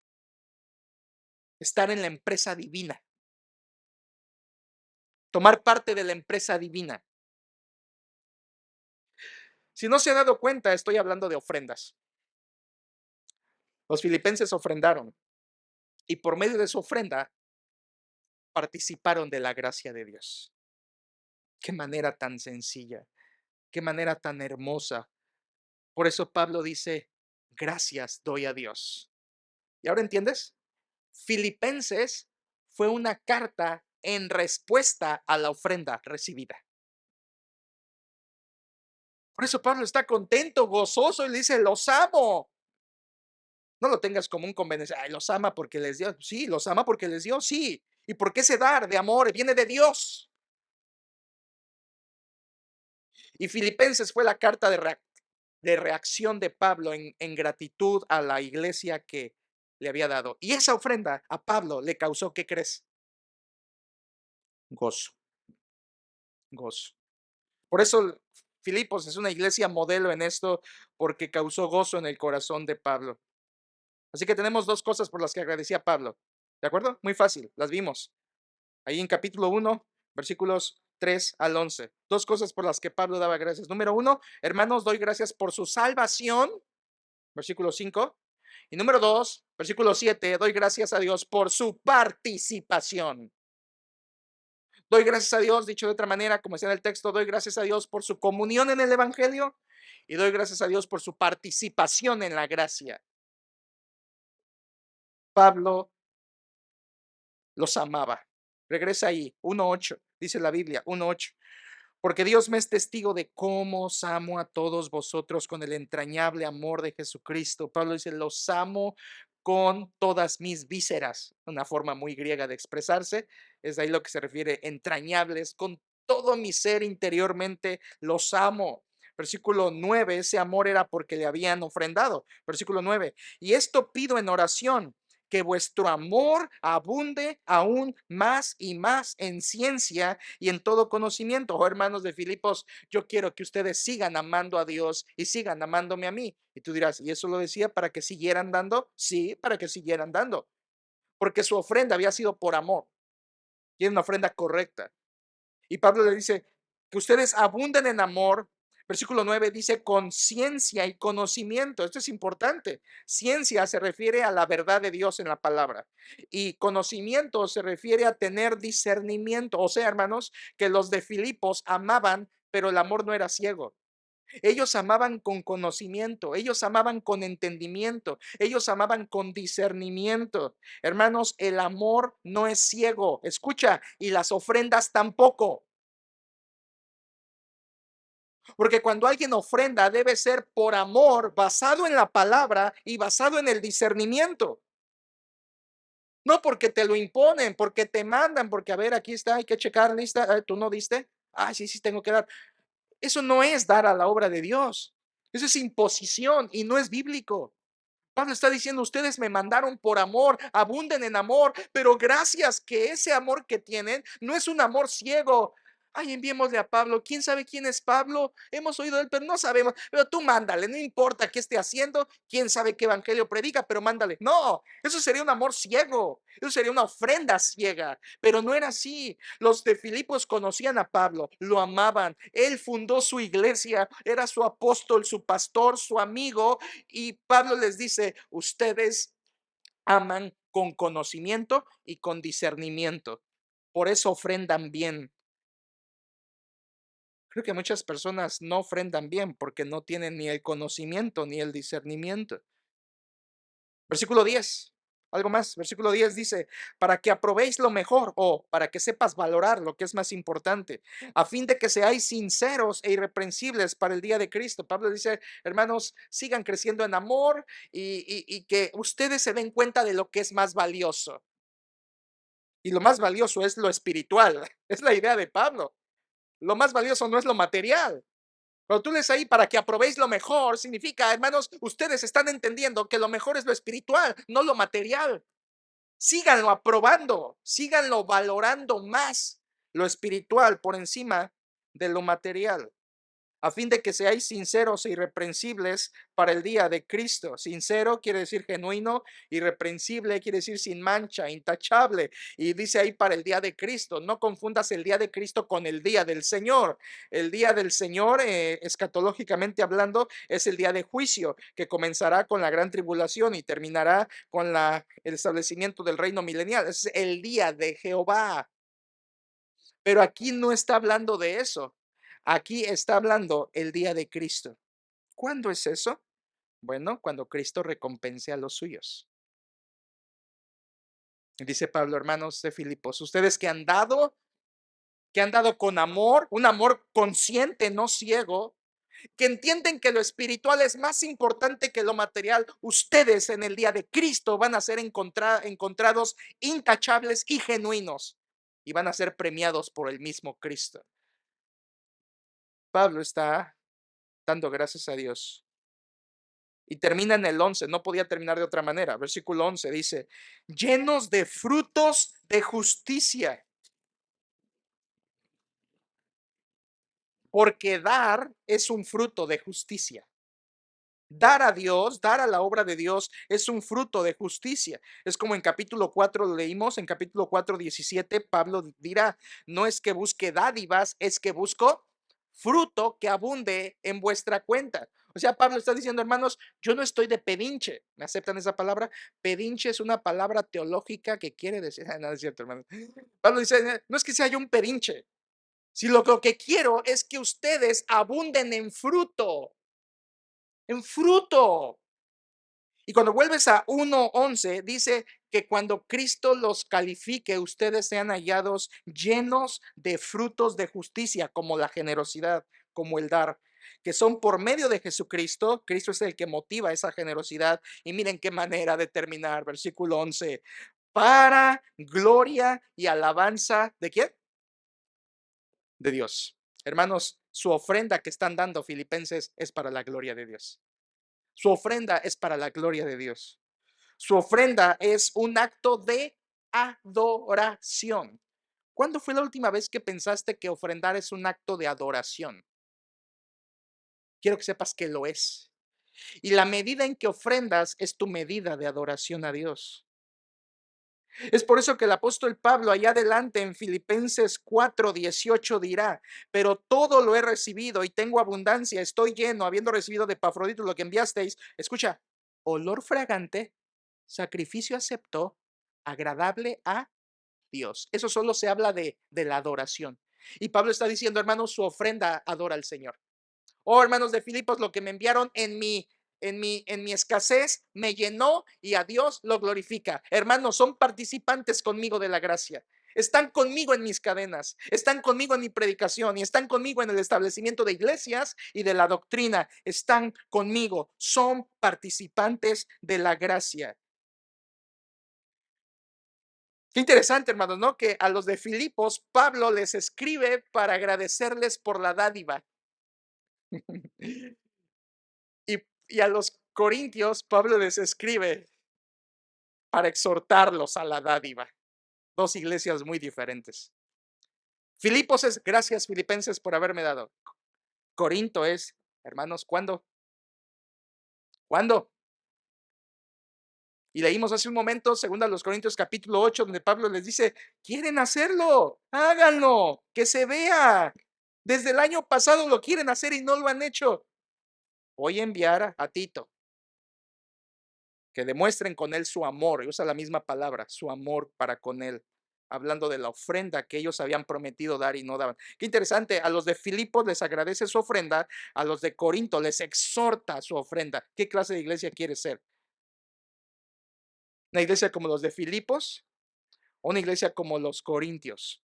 estar en la empresa divina, tomar parte de la empresa divina. Si no se ha dado cuenta, estoy hablando de ofrendas. Los filipenses ofrendaron y por medio de su ofrenda participaron de la gracia de Dios. Qué manera tan sencilla, qué manera tan hermosa. Por eso Pablo dice: gracias doy a Dios. ¿Y ahora entiendes? Filipenses fue una carta en respuesta a la ofrenda recibida. Por eso Pablo está contento, gozoso y le dice: los amo. No lo tengas como un conveniencia. Ay, los ama porque les dio. Sí, los ama porque les dio, sí. ¿Y por qué ese dar de amor viene de Dios? Y Filipenses fue la carta de reacción de Pablo en gratitud a la iglesia que le había dado. Y esa ofrenda a Pablo le causó, ¿qué crees? Gozo, gozo. Por eso Filipos es una iglesia modelo en esto, porque causó gozo en el corazón de Pablo. Así que tenemos dos cosas por las que agradecía Pablo. ¿De acuerdo? Muy fácil, las vimos. Ahí en capítulo 1, versículos 3 al 11. Dos cosas por las que Pablo daba gracias. Número uno, hermanos, doy gracias por su salvación, versículo 5. Y número 2, versículo 7, doy gracias a Dios por su participación. Doy gracias a Dios, dicho de otra manera, como está en el texto, doy gracias a Dios por su comunión en el Evangelio y doy gracias a Dios por su participación en la gracia. Pablo los amaba. Regresa ahí, 1:8, dice la Biblia, 1:8. Porque Dios me es testigo de cómo os amo a todos vosotros con el entrañable amor de Jesucristo. Pablo dice, los amo con todas mis vísceras, una forma muy griega de expresarse, es de ahí lo que se refiere entrañables, con todo mi ser interiormente los amo. Versículo 9, ese amor era porque le habían ofrendado. Versículo 9, y esto pido en oración, que vuestro amor abunde aún más y más en ciencia y en todo conocimiento. Oh, hermanos de Filipos, yo quiero que ustedes sigan amando a Dios y sigan amándome a mí. Y tú dirás, ¿y eso lo decía para que siguieran dando? Sí, para que siguieran dando, porque su ofrenda había sido por amor y es una ofrenda correcta. Y Pablo le dice que ustedes abunden en amor. Versículo 9 dice con ciencia y conocimiento. Esto es importante. Ciencia se refiere a la verdad de Dios en la palabra. Y conocimiento se refiere a tener discernimiento. O sea, hermanos, que los de Filipos amaban, pero el amor no era ciego. Ellos amaban con conocimiento, ellos amaban con entendimiento, ellos amaban con discernimiento. Hermanos, el amor no es ciego. Escucha, y las ofrendas tampoco. Porque cuando alguien ofrenda debe ser por amor, basado en la palabra y basado en el discernimiento. No porque te lo imponen, porque te mandan, porque a ver, aquí está, hay que checar lista. ¿Tú no diste? Ah, sí, sí, tengo que dar. Eso no es dar a la obra de Dios. Eso es imposición y no es bíblico. Pablo está diciendo, ustedes me mandaron por amor, abunden en amor, pero gracias que ese amor que tienen no es un amor ciego. Ay, enviémosle a Pablo. ¿Quién sabe quién es Pablo? Hemos oído de él, pero no sabemos. Pero tú mándale, no importa qué esté haciendo, quién sabe qué evangelio predica, pero mándale. No, eso sería un amor ciego. Eso sería una ofrenda ciega. Pero no era así. Los de Filipos conocían a Pablo, lo amaban. Él fundó su iglesia, era su apóstol, su pastor, su amigo. Y Pablo les dice, ustedes aman con conocimiento y con discernimiento. Por eso ofrendan bien. Creo que muchas personas no ofrendan bien porque no tienen ni el conocimiento ni el discernimiento. Versículo 10, algo más. Versículo 10 dice, para que aprobéis lo mejor o para que sepas valorar lo que es más importante, a fin de que seáis sinceros e irreprensibles para el día de Cristo. Pablo dice, hermanos, sigan creciendo en amor y que ustedes se den cuenta de lo que es más valioso. Y lo más valioso es lo espiritual. Es la idea de Pablo. Lo más valioso no es lo material. Cuando tú lees ahí para que aprobéis lo mejor, significa, hermanos, ustedes están entendiendo que lo mejor es lo espiritual, no lo material. Síganlo aprobando, síganlo valorando más lo espiritual por encima de lo material, a fin de que seáis sinceros e irreprensibles para el día de Cristo. Sincero quiere decir genuino, irreprensible quiere decir sin mancha, intachable. Y dice ahí para el día de Cristo. No confundas el día de Cristo con el día del Señor. El día del Señor, escatológicamente hablando, es el día de juicio, que comenzará con la gran tribulación y terminará con el establecimiento del reino milenial. Es el día de Jehová. Pero aquí no está hablando de eso. Aquí está hablando el día de Cristo. ¿Cuándo es eso? Bueno, cuando Cristo recompense a los suyos. Dice Pablo, hermanos de Filipos, ustedes que han dado con amor, un amor consciente, no ciego, que entienden que lo espiritual es más importante que lo material, ustedes en el día de Cristo van a ser encontrados intachables y genuinos y van a ser premiados por el mismo Cristo. Pablo está dando gracias a Dios. Y termina en el 11, no podía terminar de otra manera. Versículo 11 dice, llenos de frutos de justicia, porque dar es un fruto de justicia. Dar a Dios, dar a la obra de Dios es un fruto de justicia. Es como en capítulo 4 lo leímos, en capítulo 4:17, Pablo dirá, no es que busque dádivas, es que busco fruto que abunde en vuestra cuenta. O sea, Pablo está diciendo, hermanos, yo no estoy de pedinche. ¿Me aceptan esa palabra? Pedinche es una palabra teológica que quiere decir, no es cierto, hermano. Pablo dice, no es que sea yo un pedinche, sino lo que quiero es que ustedes abunden en fruto, en fruto. Y cuando vuelves a 1:11, dice que cuando Cristo los califique, ustedes sean hallados llenos de frutos de justicia, como la generosidad, como el dar, que son por medio de Jesucristo. Cristo es el que motiva esa generosidad. Y miren qué manera de terminar, versículo 11, para gloria y alabanza de quién? De Dios. Hermanos, su ofrenda que están dando filipenses es para la gloria de Dios. Su ofrenda es para la gloria de Dios. Su ofrenda es un acto de adoración. ¿Cuándo fue la última vez que pensaste que ofrendar es un acto de adoración? Quiero que sepas que lo es. Y la medida en que ofrendas es tu medida de adoración a Dios. Es por eso que el apóstol Pablo allá adelante en Filipenses 4:18 dirá, pero todo lo he recibido y tengo abundancia, estoy lleno, habiendo recibido de Epafrodito lo que enviasteis. Escucha, olor fragante, sacrificio acepto, agradable a Dios. Eso solo se habla de la adoración. Y Pablo está diciendo, hermanos, su ofrenda adora al Señor. Oh, hermanos de Filipos, lo que me enviaron en mi escasez me llenó y a Dios lo glorifica. Hermanos, son participantes conmigo de la gracia. Están conmigo en mis cadenas, están conmigo en mi predicación y están conmigo en el establecimiento de iglesias y de la doctrina. Están conmigo, son participantes de la gracia. Qué interesante, hermanos, ¿no? Que a los de Filipos, Pablo les escribe para agradecerles por la dádiva. Y a los corintios, Pablo les escribe para exhortarlos a la dádiva. Dos iglesias muy diferentes. Filipos es, gracias filipenses por haberme dado. Corinto es, hermanos, ¿cuándo? ¿Cuándo? Y leímos hace un momento, segunda los Corintios capítulo 8, donde Pablo les dice, quieren hacerlo, háganlo, que se vea. Desde el año pasado lo quieren hacer y no lo han hecho. Voy a enviar a Tito, que demuestren con él su amor, y usa la misma palabra, su amor para con él, hablando de la ofrenda que ellos habían prometido dar y no daban. Qué interesante, a los de Filipos les agradece su ofrenda, a los de Corinto les exhorta su ofrenda. ¿Qué clase de iglesia quiere ser? ¿Una iglesia como los de Filipos o una iglesia como los Corintios?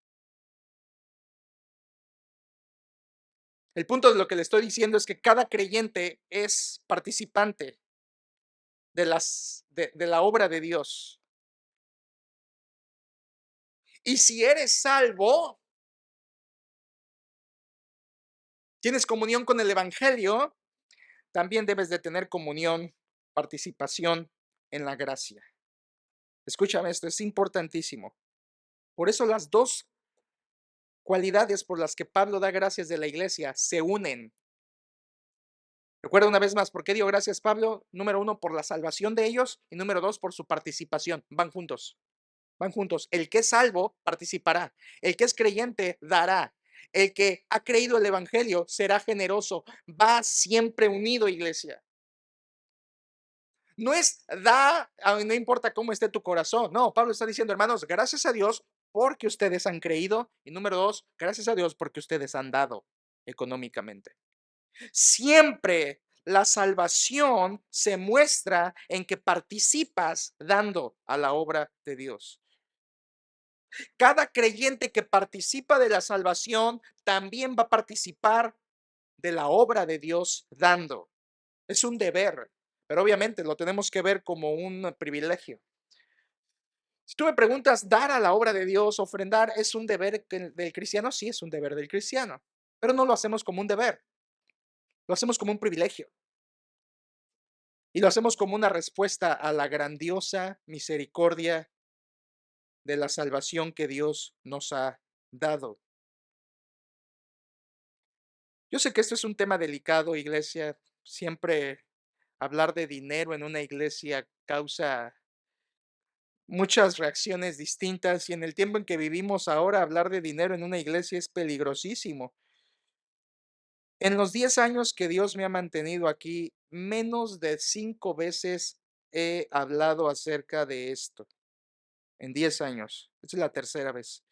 El punto de lo que le estoy diciendo es que cada creyente es participante de la obra de Dios. Y si eres salvo, tienes comunión con el Evangelio, también debes de tener comunión, participación en la gracia. Escúchame, esto es importantísimo. Por eso las dos cualidades por las que Pablo da gracias de la iglesia se unen. Recuerda una vez más, ¿por qué dio gracias Pablo? Número uno, por la salvación de ellos y número dos, por su participación. Van juntos, van juntos. El que es salvo participará. El que es creyente dará. El que ha creído el evangelio será generoso. Va siempre unido, iglesia. No es da, no importa cómo esté tu corazón. No, Pablo está diciendo, hermanos, gracias a Dios porque ustedes han creído. Y número dos, gracias a Dios porque ustedes han dado económicamente. Siempre la salvación se muestra en que participas dando a la obra de Dios. Cada creyente que participa de la salvación también va a participar de la obra de Dios dando. Es un deber, pero obviamente lo tenemos que ver como un privilegio. Si tú me preguntas, dar a la obra de Dios, ofrendar, ¿es un deber del cristiano? Sí, es un deber del cristiano. pero no lo hacemos como un deber, lo hacemos como un privilegio y lo hacemos como una respuesta a la grandiosa misericordia de la salvación que Dios nos ha dado. Yo sé que esto es un tema delicado, iglesia. Siempre hablar de dinero en una iglesia causa muchas reacciones distintas y en el tiempo en que vivimos ahora, hablar de dinero en una iglesia es peligrosísimo. En los 10 años que Dios me ha mantenido aquí, menos de 5 veces he hablado acerca de esto, en 10 años. Esta es la tercera vez.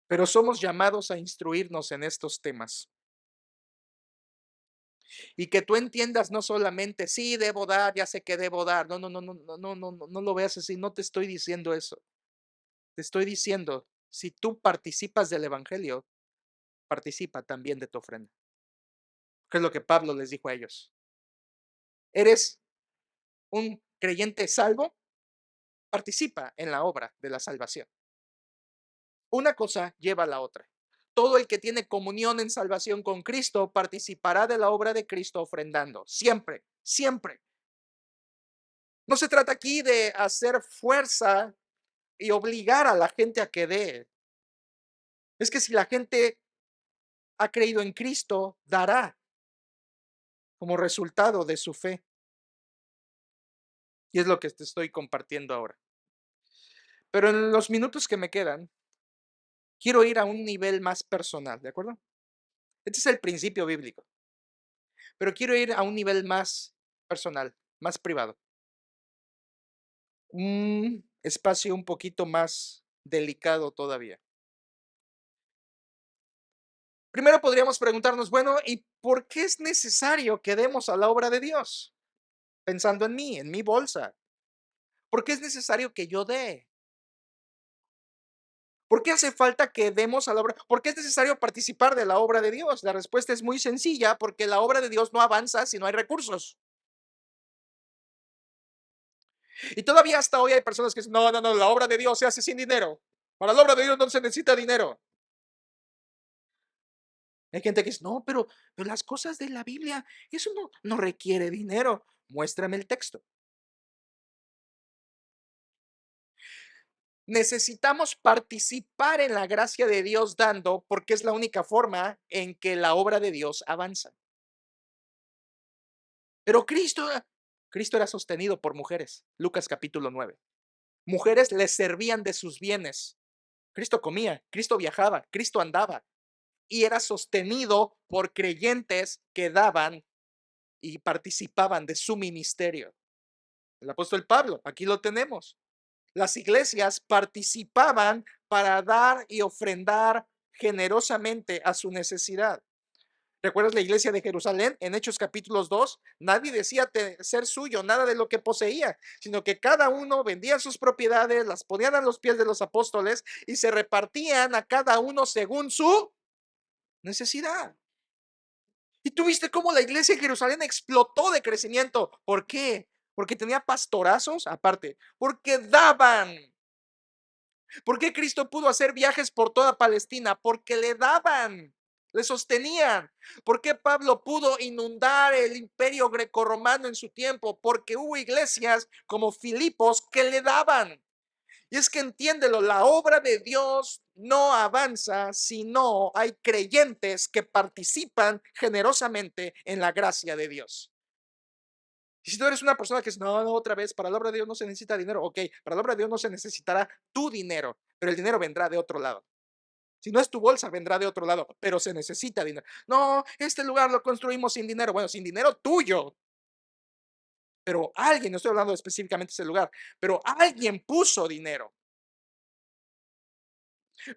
Pero somos llamados a instruirnos en estos temas. Y que tú entiendas no solamente, sí, debo dar, ya sé que debo dar. No, no, no, no, no, no, no, no lo veas así. No te estoy diciendo eso. Te estoy diciendo, si tú participas del evangelio, participa también de tu ofrenda. ¿Qué es lo que Pablo les dijo a ellos? ¿Eres un creyente salvo? Participa en la obra de la salvación. Una cosa lleva a la otra. Todo el que tiene comunión en salvación con Cristo participará de la obra de Cristo ofrendando. Siempre, siempre. No se trata aquí de hacer fuerza y obligar a la gente a que dé. Es que si la gente ha creído en Cristo, dará como resultado de su fe. Y es lo que te estoy compartiendo ahora. Pero en los minutos que me quedan, quiero ir a un nivel más personal, ¿de acuerdo? Este es el principio bíblico, pero quiero ir a un nivel más personal, más privado, un espacio un poquito más delicado todavía. Primero podríamos preguntarnos, bueno, ¿y por qué es necesario que demos a la obra de Dios? Pensando en mi bolsa. ¿Por qué es necesario que yo dé? ¿Por qué hace falta que demos a la obra? ¿Por qué es necesario participar de la obra de Dios? La respuesta es muy sencilla, porque la obra de Dios no avanza si no hay recursos. Y todavía hasta hoy hay personas que dicen, no, no, no, la obra de Dios se hace sin dinero. Para la obra de Dios no se necesita dinero. Hay gente que dice, no, pero las cosas de la Biblia, eso no requiere dinero. Muéstrame el texto. Necesitamos participar en la gracia de Dios dando, porque es la única forma en que la obra de Dios avanza. Pero Cristo era sostenido por mujeres. Lucas capítulo 9. Mujeres le servían de sus bienes. Cristo comía, Cristo viajaba, Cristo andaba y era sostenido por creyentes que daban y participaban de su ministerio. El apóstol Pablo, aquí lo tenemos. Las iglesias participaban para dar y ofrendar generosamente a su necesidad. ¿Recuerdas la iglesia de Jerusalén en Hechos capítulos 2? Nadie decía ser suyo, nada de lo que poseía, sino que cada uno vendía sus propiedades, las ponían a los pies de los apóstoles y se repartían a cada uno según su necesidad. Y tú viste cómo la iglesia en Jerusalén explotó de crecimiento. ¿Por qué? Porque tenía pastorazos, aparte, porque daban. ¿Por qué Cristo pudo hacer viajes por toda Palestina? Porque le daban, le sostenían. ¿Por qué Pablo pudo inundar el imperio grecorromano en su tiempo? Porque hubo iglesias como Filipos que le daban. Y es que entiéndelo, la obra de Dios no avanza si no hay creyentes que participan generosamente en la gracia de Dios. Y si tú eres una persona que es, no, no, otra vez, para la obra de Dios no se necesita dinero, ok, para la obra de Dios no se necesitará tu dinero, pero el dinero vendrá de otro lado. Si no es tu bolsa, vendrá de otro lado, pero se necesita dinero. No, este lugar lo construimos sin dinero. Bueno, sin dinero tuyo, pero alguien, no estoy hablando específicamente de ese lugar, pero alguien puso dinero.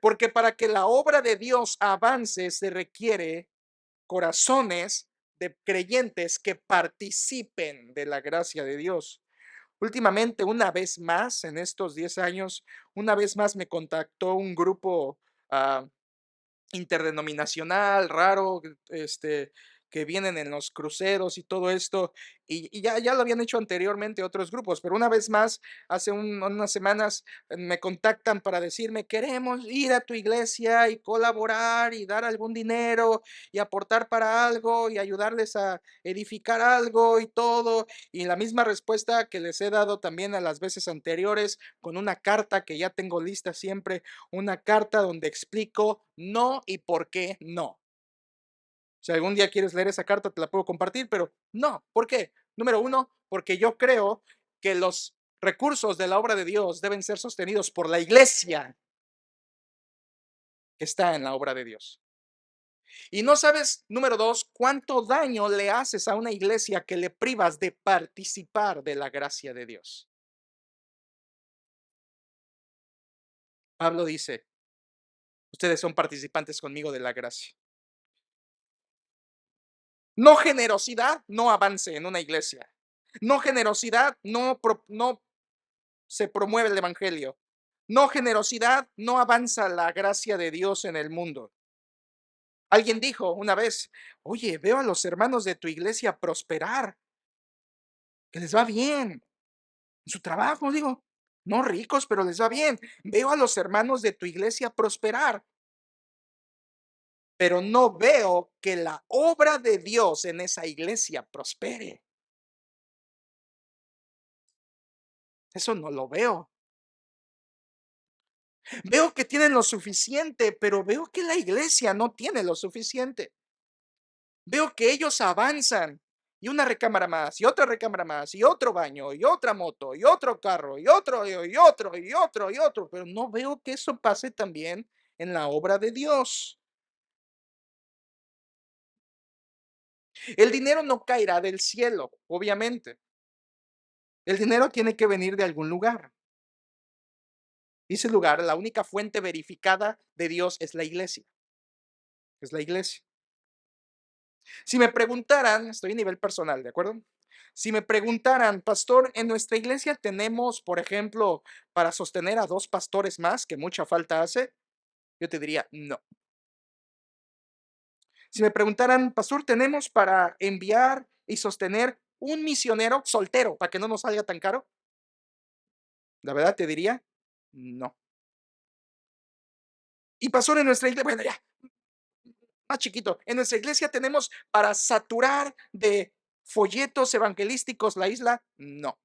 Porque para que la obra de Dios avance se requiere corazones de creyentes que participen de la gracia de Dios. Últimamente, una vez más, en estos 10 años, una vez más me contactó un grupo interdenominacional raro, este, que vienen en los cruceros y todo esto, y ya lo habían hecho anteriormente otros grupos, pero una vez más, hace unas semanas me contactan para decirme: "Queremos ir a tu iglesia y colaborar y dar algún dinero y aportar para algo y ayudarles a edificar algo y todo". Y la misma respuesta que les he dado también a las veces anteriores, con una carta que ya tengo lista siempre, una carta donde explico no y por qué no. Si algún día quieres leer esa carta, te la puedo compartir, pero no. ¿Por qué? Número uno, porque yo creo que los recursos de la obra de Dios deben ser sostenidos por la iglesia que está en la obra de Dios. Y no sabes, número dos, cuánto daño le haces a una iglesia que le privas de participar de la gracia de Dios. Pablo dice, ustedes son participantes conmigo de la gracia. No generosidad, no avance en una iglesia. No generosidad, no se promueve el evangelio. No generosidad, no avanza la gracia de Dios en el mundo. Alguien dijo una vez, oye, veo a los hermanos de tu iglesia prosperar, que les va bien en su trabajo, digo, no ricos, pero les va bien. Veo a los hermanos de tu iglesia prosperar, pero no veo que la obra de Dios en esa iglesia prospere. Eso no lo veo. Veo que tienen lo suficiente, pero veo que la iglesia no tiene lo suficiente. Veo que ellos avanzan y una recámara más, y otra recámara más, y otro baño, y otra moto, y otro carro, y otro, y otro, y otro, y otro, pero no veo que eso pase también en la obra de Dios. El dinero no caerá del cielo, obviamente. El dinero tiene que venir de algún lugar. Y ese lugar, la única fuente verificada de Dios es la iglesia. Es la iglesia. Si me preguntaran, estoy a nivel personal, ¿de acuerdo? Si me preguntaran, pastor, en nuestra iglesia tenemos, por ejemplo, para sostener a 2 pastores más, que mucha falta hace, yo te diría, no. Si me preguntaran, pastor, tenemos para enviar y sostener un misionero soltero para que no nos salga tan caro, la verdad te diría, no. Y pastor, en nuestra iglesia, bueno, ya, más chiquito, en nuestra iglesia tenemos para saturar de folletos evangelísticos la isla, no.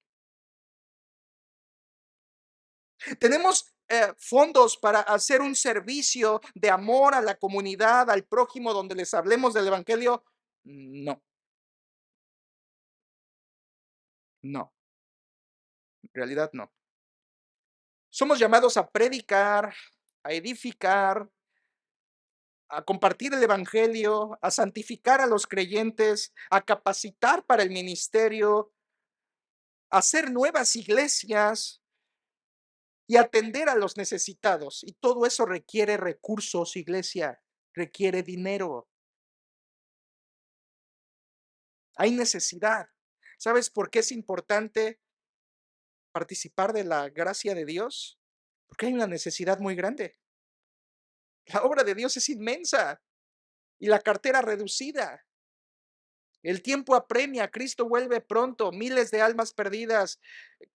Tenemos fondos para hacer un servicio de amor a la comunidad, al prójimo, donde les hablemos del evangelio. No, no, en realidad no. Somos llamados a predicar, a edificar, a compartir el evangelio, a santificar a los creyentes, a capacitar para el ministerio, a hacer nuevas iglesias y atender a los necesitados. Y todo eso requiere recursos, iglesia, requiere dinero. Hay necesidad. ¿Sabes por qué es importante participar de la gracia de Dios? Porque hay una necesidad muy grande. La obra de Dios es inmensa y la cartera reducida. El tiempo apremia, Cristo vuelve pronto, miles de almas perdidas,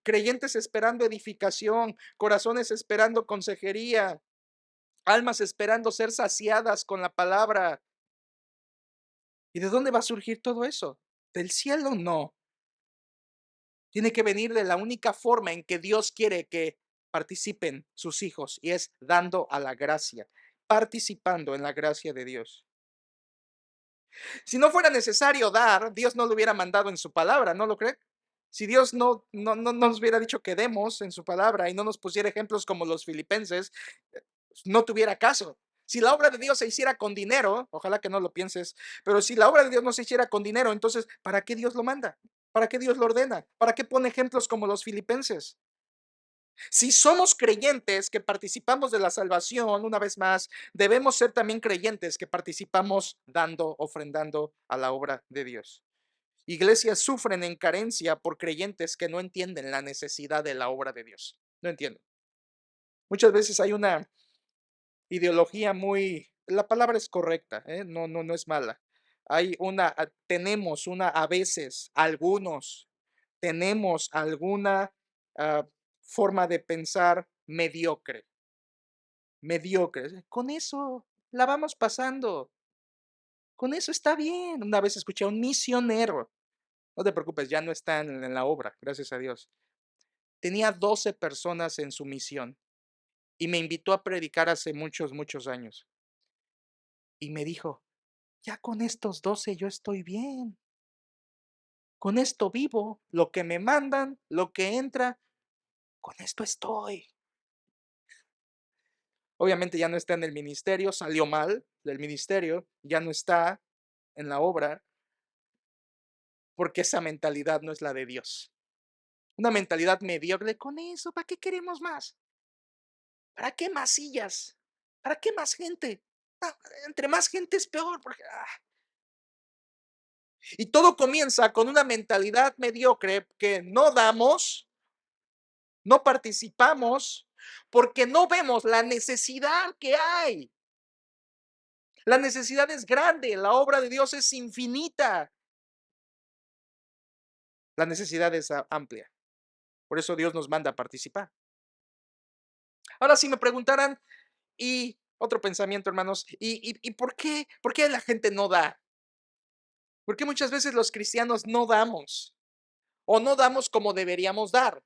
creyentes esperando edificación, corazones esperando consejería, almas esperando ser saciadas con la palabra. ¿Y de dónde va a surgir todo eso? ¿Del cielo? No. Tiene que venir de la única forma en que Dios quiere que participen sus hijos y es dando a la gracia, participando en la gracia de Dios. Si no fuera necesario dar, Dios no lo hubiera mandado en su palabra, ¿no lo cree? Si Dios no nos hubiera dicho que demos en su palabra y no nos pusiera ejemplos como los filipenses, no tuviera caso. Si la obra de Dios se hiciera con dinero, ojalá que no lo pienses, pero si la obra de Dios no se hiciera con dinero, entonces, ¿para qué Dios lo manda? ¿Para qué Dios lo ordena? ¿Para qué pone ejemplos como los filipenses? Si somos creyentes que participamos de la salvación, una vez más, debemos ser también creyentes que participamos dando, ofrendando a la obra de Dios. Iglesias sufren en carencia por creyentes que no entienden la necesidad de la obra de Dios. No entienden. Muchas veces hay una ideología muy, la palabra es correcta, ¿eh? No es mala. tenemos una, a veces, algunos, tenemos alguna forma de pensar mediocre, mediocre. Con eso la vamos pasando, con eso está bien. Una vez escuché a un misionero, no te preocupes, ya no está en la obra, gracias a Dios. Tenía 12 personas en su misión y me invitó a predicar hace muchos, muchos años. Y me dijo, ya con estos 12 yo estoy bien. Con esto vivo, lo que me mandan, lo que entra, con esto estoy. Obviamente ya no está en el ministerio, salió mal del ministerio, ya no está en la obra, porque esa mentalidad no es la de Dios. Una mentalidad mediocre, con eso, ¿para qué queremos más? ¿Para qué más sillas? ¿Para qué más gente? Ah, entre más gente es peor. Y todo comienza con una mentalidad mediocre que no damos, no participamos, porque no vemos la necesidad que hay. La necesidad es grande, la obra de Dios es infinita, la necesidad es amplia. Por eso Dios nos manda a participar. Ahora, si me preguntaran, y otro pensamiento, hermanos, ¿y por qué la gente no da? ¿Por qué muchas veces los cristianos no damos? O no damos como deberíamos dar,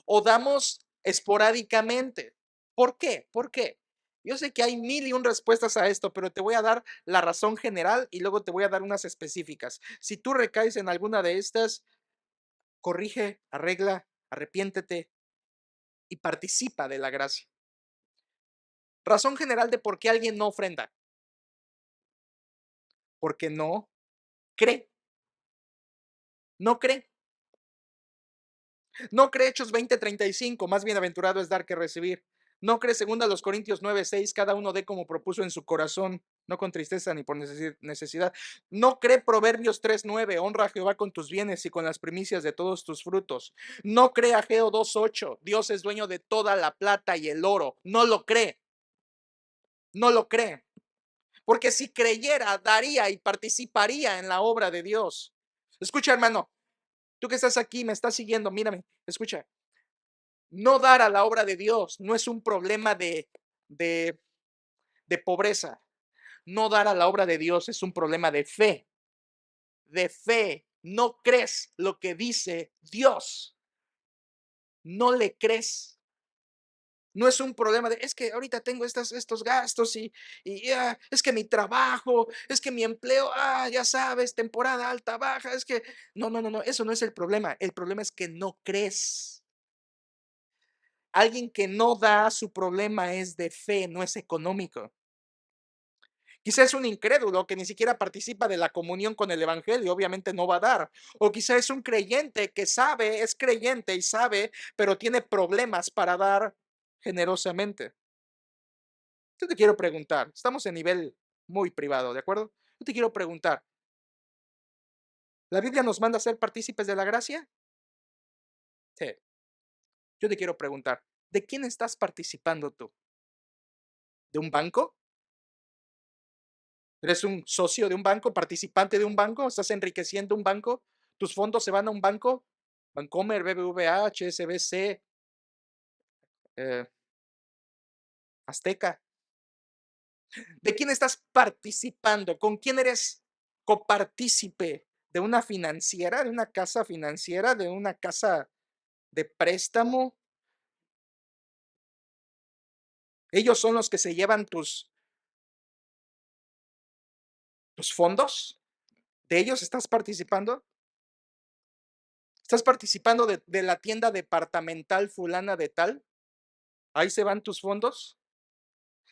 o damos esporádicamente. ¿Por qué? ¿Por qué? Yo sé que hay mil y un respuestas a esto, pero te voy a dar la razón general y luego te voy a dar unas específicas. Si tú recaes en alguna de estas, corrige, arregla, arrepiéntete y participa de la gracia. Razón general de por qué alguien no ofrenda, porque no cree, no cree. No cree Hechos 20:35, más bienaventurado es dar que recibir. No cree segunda los Corintios 9:6, cada uno dé como propuso en su corazón, no con tristeza ni por necesidad. No cree Proverbios 3:9, honra a Jehová con tus bienes y con las primicias de todos tus frutos. No cree Ageo 2:8, Dios es dueño de toda la plata y el oro. No lo cree, no lo cree. Porque si creyera, daría y participaría en la obra de Dios. Escucha, hermano, tú que estás aquí, me estás siguiendo, mírame, escucha. No dar a la obra de Dios no es un problema de, de pobreza. No dar a la obra de Dios es un problema de fe. De fe. No crees lo que dice Dios. No le crees. No es un problema de, es que ahorita tengo estos gastos y es que mi trabajo, es que mi empleo, ya sabes, temporada alta, baja, es que, no, no, no, no, eso no es el problema. El problema es que no crees. Alguien que no da, su problema es de fe, no es económico. Quizá es un incrédulo que ni siquiera participa de la comunión con el evangelio, obviamente no va a dar. O quizá es un creyente que sabe, es creyente y sabe, pero tiene problemas para dar generosamente. Yo te quiero preguntar, estamos en nivel muy privado, ¿de acuerdo? Yo te quiero preguntar, ¿la Biblia nos manda a ser partícipes de la gracia? Sí. Yo te quiero preguntar, ¿de quién estás participando tú? ¿De un banco? ¿Eres un socio de un banco, participante de un banco? ¿Estás enriqueciendo un banco? ¿Tus fondos se van a un banco? Bancomer, BBVA, HSBC, eh, Azteca. ¿De quién estás participando? ¿Con quién eres copartícipe? ¿De una financiera, de una casa financiera, de una casa de préstamo? ¿Ellos son los que se llevan tus fondos? ¿De ellos estás participando? ¿Estás participando de la tienda departamental fulana de tal? ¿Ahí se van tus fondos?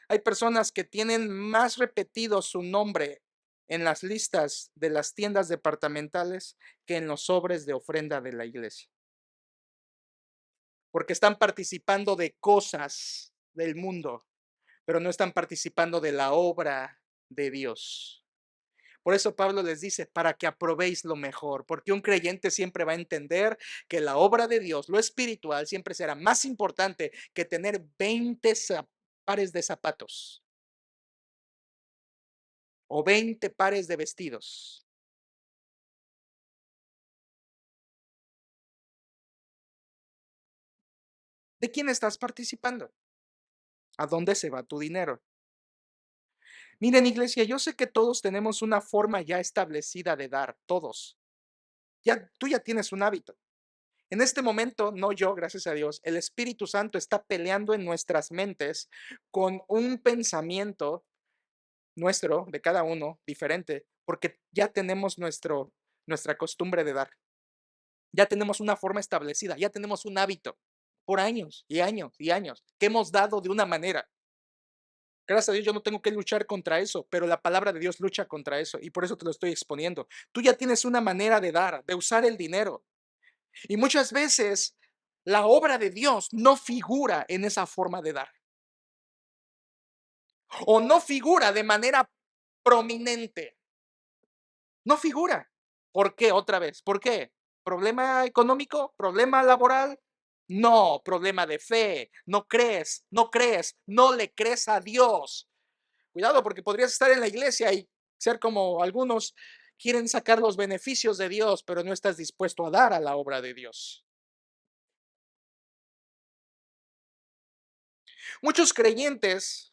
Hay personas que tienen más repetido su nombre en las listas de las tiendas departamentales que en los sobres de ofrenda de la iglesia, porque están participando de cosas del mundo, pero no están participando de la obra de Dios. Por eso Pablo les dice, para que aprobéis lo mejor, porque un creyente siempre va a entender que la obra de Dios, lo espiritual, siempre será más importante que tener 20 pares de zapatos. o 20 pares de vestidos. ¿De quién estás participando? ¿A dónde se va tu dinero? Miren, iglesia, yo sé que todos tenemos una forma ya establecida de dar, todos. Ya, tú ya tienes un hábito. En este momento, no yo, gracias a Dios, el Espíritu Santo está peleando en nuestras mentes con un pensamiento nuestro, de cada uno, diferente, porque ya tenemos nuestra costumbre de dar. Ya tenemos una forma establecida, ya tenemos un hábito por años y años y años que hemos dado de una manera. Gracias a Dios yo no tengo que luchar contra eso, pero la palabra de Dios lucha contra eso y por eso te lo estoy exponiendo. Tú ya tienes una manera de dar, de usar el dinero y muchas veces la obra de Dios no figura en esa forma de dar o no figura de manera prominente, no figura. ¿Por qué otra vez? ¿Por qué? ¿Problema económico? ¿Problema laboral? No, problema de fe. No crees, no crees, no le crees a Dios. Cuidado, porque podrías estar en la iglesia y ser como algunos quieren sacar los beneficios de Dios, pero no estás dispuesto a dar a la obra de Dios. Muchos creyentes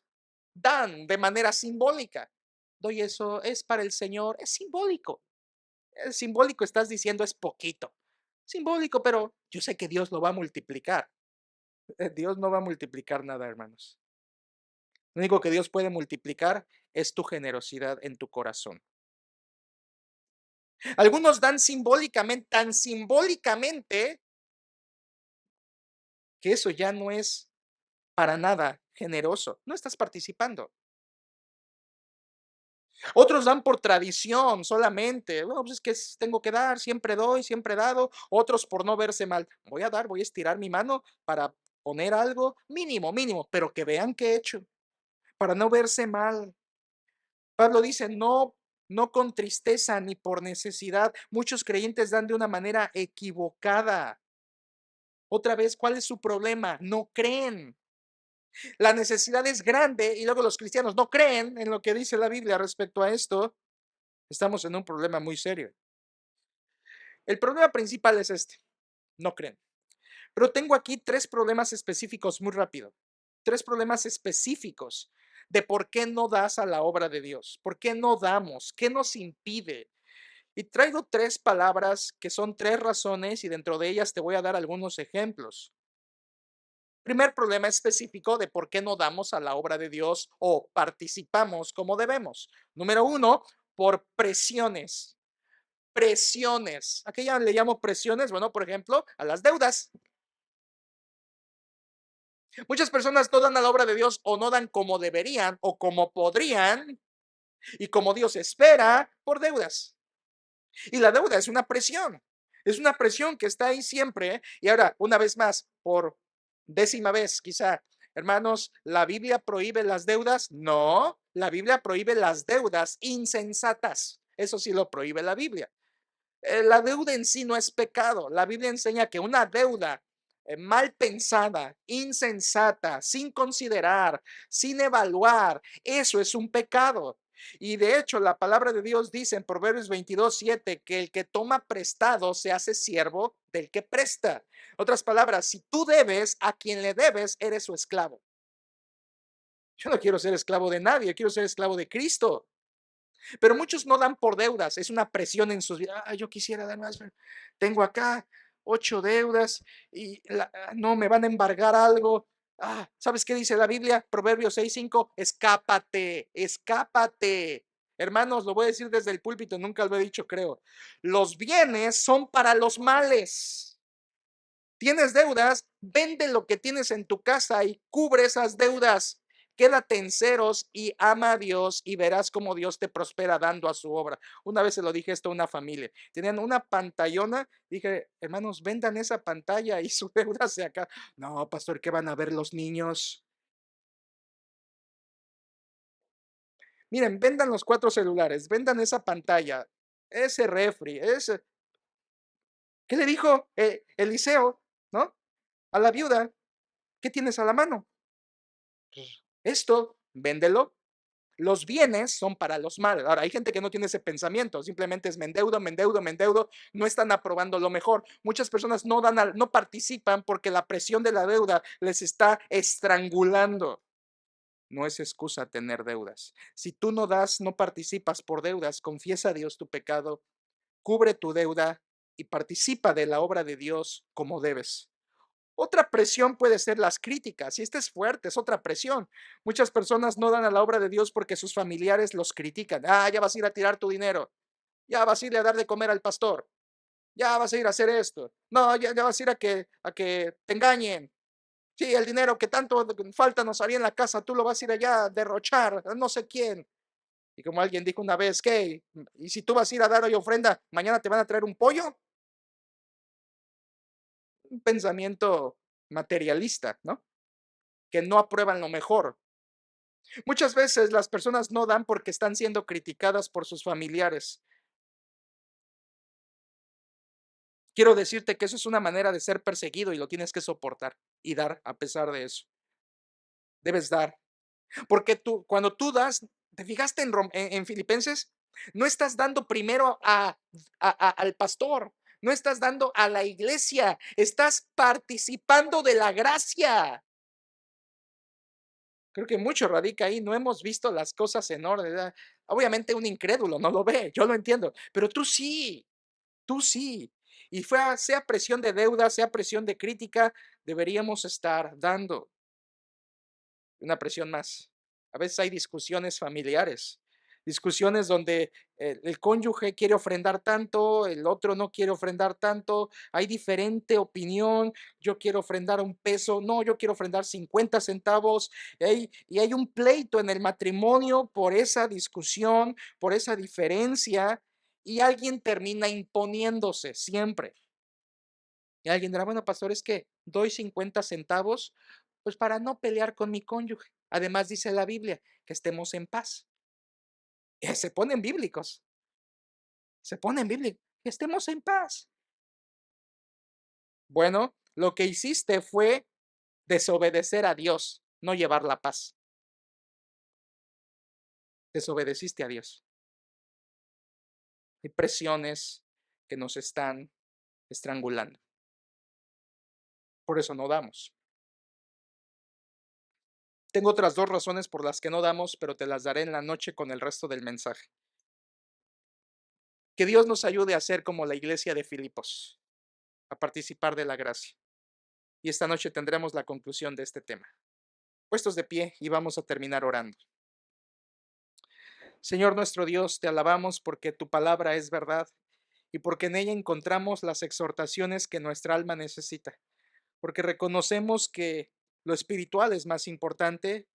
dan de manera simbólica. Doy eso, es para el Señor, es simbólico. Es simbólico, estás diciendo es poquito. Simbólico, pero yo sé que Dios lo va a multiplicar. Dios no va a multiplicar nada, hermanos. Lo único que Dios puede multiplicar es tu generosidad en tu corazón. Algunos dan simbólicamente, tan simbólicamente, que eso ya no es para nada generoso. No estás participando. Otros dan por tradición solamente. Bueno, pues es que tengo que dar, siempre doy, siempre he dado. Otros por no verse mal. Voy a dar, voy a estirar mi mano para poner algo mínimo, mínimo, pero que vean que he hecho, para no verse mal. Pablo dice, no, no con tristeza ni por necesidad. Muchos creyentes dan de una manera equivocada. Otra vez, ¿cuál es su problema? No creen. La necesidad es grande y luego los cristianos no creen en lo que dice la Biblia respecto a esto. Estamos en un problema muy serio. El problema principal es este, no creen. Pero tengo aquí tres problemas específicos muy rápido. Tres problemas específicos de por qué no das a la obra de Dios, por qué no damos, qué nos impide. Y traigo tres palabras que son tres razones y dentro de ellas te voy a dar algunos ejemplos. Primer problema específico de por qué no damos a la obra de Dios o participamos como debemos. Número uno, por presiones. Presiones. ¿A qué ya le llamo presiones? Bueno, por ejemplo, a las deudas. Muchas personas no dan a la obra de Dios o no dan como deberían o como podrían y como Dios espera por deudas. Y la deuda es una presión que está ahí siempre. Y ahora, una vez más, por décima vez quizá, hermanos, ¿la Biblia prohíbe las deudas? No, la Biblia prohíbe las deudas insensatas. Eso sí lo prohíbe la Biblia. La deuda en sí no es pecado. La Biblia enseña que una deuda mal pensada, insensata, sin considerar, sin evaluar, eso es un pecado. Y de hecho, la palabra de Dios dice en Proverbios 22:7 que el que toma prestado se hace siervo del que presta. Otras palabras, si tú debes, a quien le debes, eres su esclavo. Yo no quiero ser esclavo de nadie, quiero ser esclavo de Cristo. Pero muchos no dan por deudas, es una presión en sus vidas. Yo quisiera dar más, pero tengo acá 8 deudas y no me van a embargar algo. ¿Sabes qué dice la Biblia? Proverbios 6:5, escápate, escápate. Hermanos, lo voy a decir desde el púlpito, nunca lo he dicho, creo. Los bienes son para los males. Tienes deudas, vende lo que tienes en tu casa y cubre esas deudas. Quédate en ceros y ama a Dios y verás cómo Dios te prospera dando a su obra. Una vez se lo dije esto a una familia. Tenían una pantallona. Dije, hermanos, vendan esa pantalla y su deuda se acá. No, pastor, ¿qué van a ver los niños? Miren, vendan los 4 celulares, vendan esa pantalla, ese refri, ese. ¿Qué le dijo Eliseo, no? A la viuda, ¿qué tienes a la mano? Pues, esto, véndelo. Los bienes son para los malos. Ahora, hay gente que no tiene ese pensamiento, simplemente es me endeudo, me endeudo, me endeudo, no están aprobando lo mejor. Muchas personas no participan porque la presión de la deuda les está estrangulando. No es excusa tener deudas. Si tú no das, no participas por deudas, confiesa a Dios tu pecado, cubre tu deuda y participa de la obra de Dios como debes. Otra presión puede ser las críticas, y esta es fuerte, es otra presión. Muchas personas no dan a la obra de Dios porque sus familiares los critican. Ah, ya vas a ir a tirar tu dinero, ya vas a ir a dar de comer al pastor, ya vas a ir a hacer esto. No, ya vas a ir a que te engañen. Sí, el dinero que tanto falta nos había en la casa, tú lo vas a ir allá a derrochar, a no sé quién. Y como alguien dijo una vez, ¿qué? ¿Y si tú vas a ir a dar hoy ofrenda, mañana te van a traer un pollo? Un pensamiento materialista, ¿no? Que no aprueban lo mejor. Muchas veces las personas no dan porque están siendo criticadas por sus familiares. Quiero decirte que eso es una manera de ser perseguido y lo tienes que soportar y dar a pesar de eso. Debes dar. Porque cuando tú das, ¿te fijaste en Filipenses? No estás dando primero al pastor, no estás dando a la iglesia, estás participando de la gracia. Creo que mucho radica ahí, no hemos visto las cosas en orden, ¿verdad? Obviamente un incrédulo no lo ve, yo lo entiendo, pero tú sí, tú sí. Y sea presión de deuda, sea presión de crítica, deberíamos estar dando una presión más. A veces hay discusiones familiares, discusiones donde el cónyuge quiere ofrendar tanto, el otro no quiere ofrendar tanto, hay diferente opinión, yo quiero ofrendar un peso, no, yo quiero ofrendar 50 centavos, y hay un pleito en el matrimonio por esa discusión, por esa diferencia, y alguien termina imponiéndose siempre. Y alguien dirá, bueno, pastor, es que doy 50 centavos, pues para no pelear con mi cónyuge. Además dice la Biblia que estemos en paz. Se ponen bíblicos, se ponen bíblicos, que estemos en paz. Bueno, lo que hiciste fue desobedecer a Dios, no llevar la paz. Desobedeciste a Dios. Hay presiones que nos están estrangulando. Por eso no damos. Tengo otras dos razones por las que no damos, pero te las daré en la noche con el resto del mensaje. Que Dios nos ayude a ser como la iglesia de Filipos, a participar de la gracia. Y esta noche tendremos la conclusión de este tema. Puestos de pie y vamos a terminar orando. Señor nuestro Dios, te alabamos porque tu palabra es verdad y porque en ella encontramos las exhortaciones que nuestra alma necesita, porque reconocemos que lo espiritual es más importante.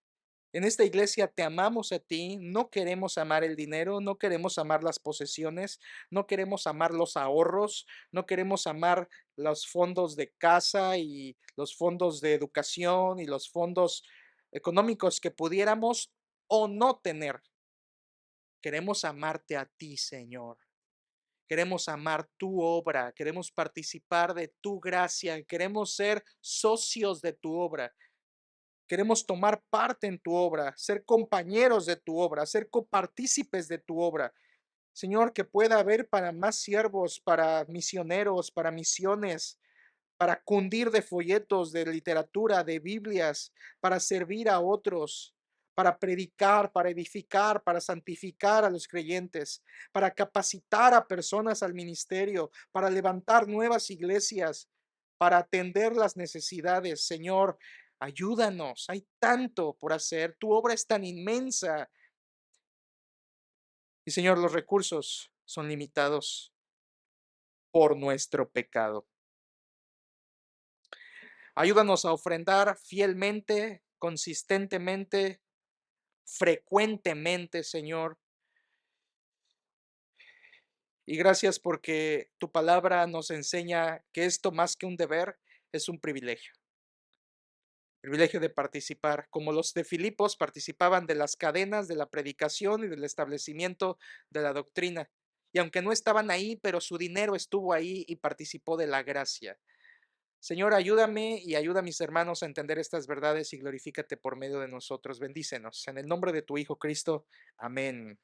En esta iglesia te amamos a ti, no queremos amar el dinero, no queremos amar las posesiones, no queremos amar los ahorros, no queremos amar los fondos de casa y los fondos de educación y los fondos económicos que pudiéramos o no tener. Queremos amarte a ti, Señor. Queremos amar tu obra, queremos participar de tu gracia, queremos ser socios de tu obra. Queremos tomar parte en tu obra, ser compañeros de tu obra, ser copartícipes de tu obra. Señor, que pueda haber para más siervos, para misioneros, para misiones, para cundir de folletos, de literatura, de Biblias, para servir a otros, para predicar, para edificar, para santificar a los creyentes, para capacitar a personas al ministerio, para levantar nuevas iglesias, para atender las necesidades. Señor, ayúdanos, hay tanto por hacer, tu obra es tan inmensa y Señor, los recursos son limitados por nuestro pecado. Ayúdanos a ofrendar fielmente, consistentemente, frecuentemente, Señor. Y gracias porque tu palabra nos enseña que esto más que un deber es un privilegio. Privilegio de participar, como los de Filipos participaban de las cadenas de la predicación y del establecimiento de la doctrina. Y aunque no estaban ahí, pero su dinero estuvo ahí y participó de la gracia. Señor, ayúdame y ayuda a mis hermanos a entender estas verdades y glorifícate por medio de nosotros. Bendícenos. En el nombre de tu Hijo Cristo. Amén.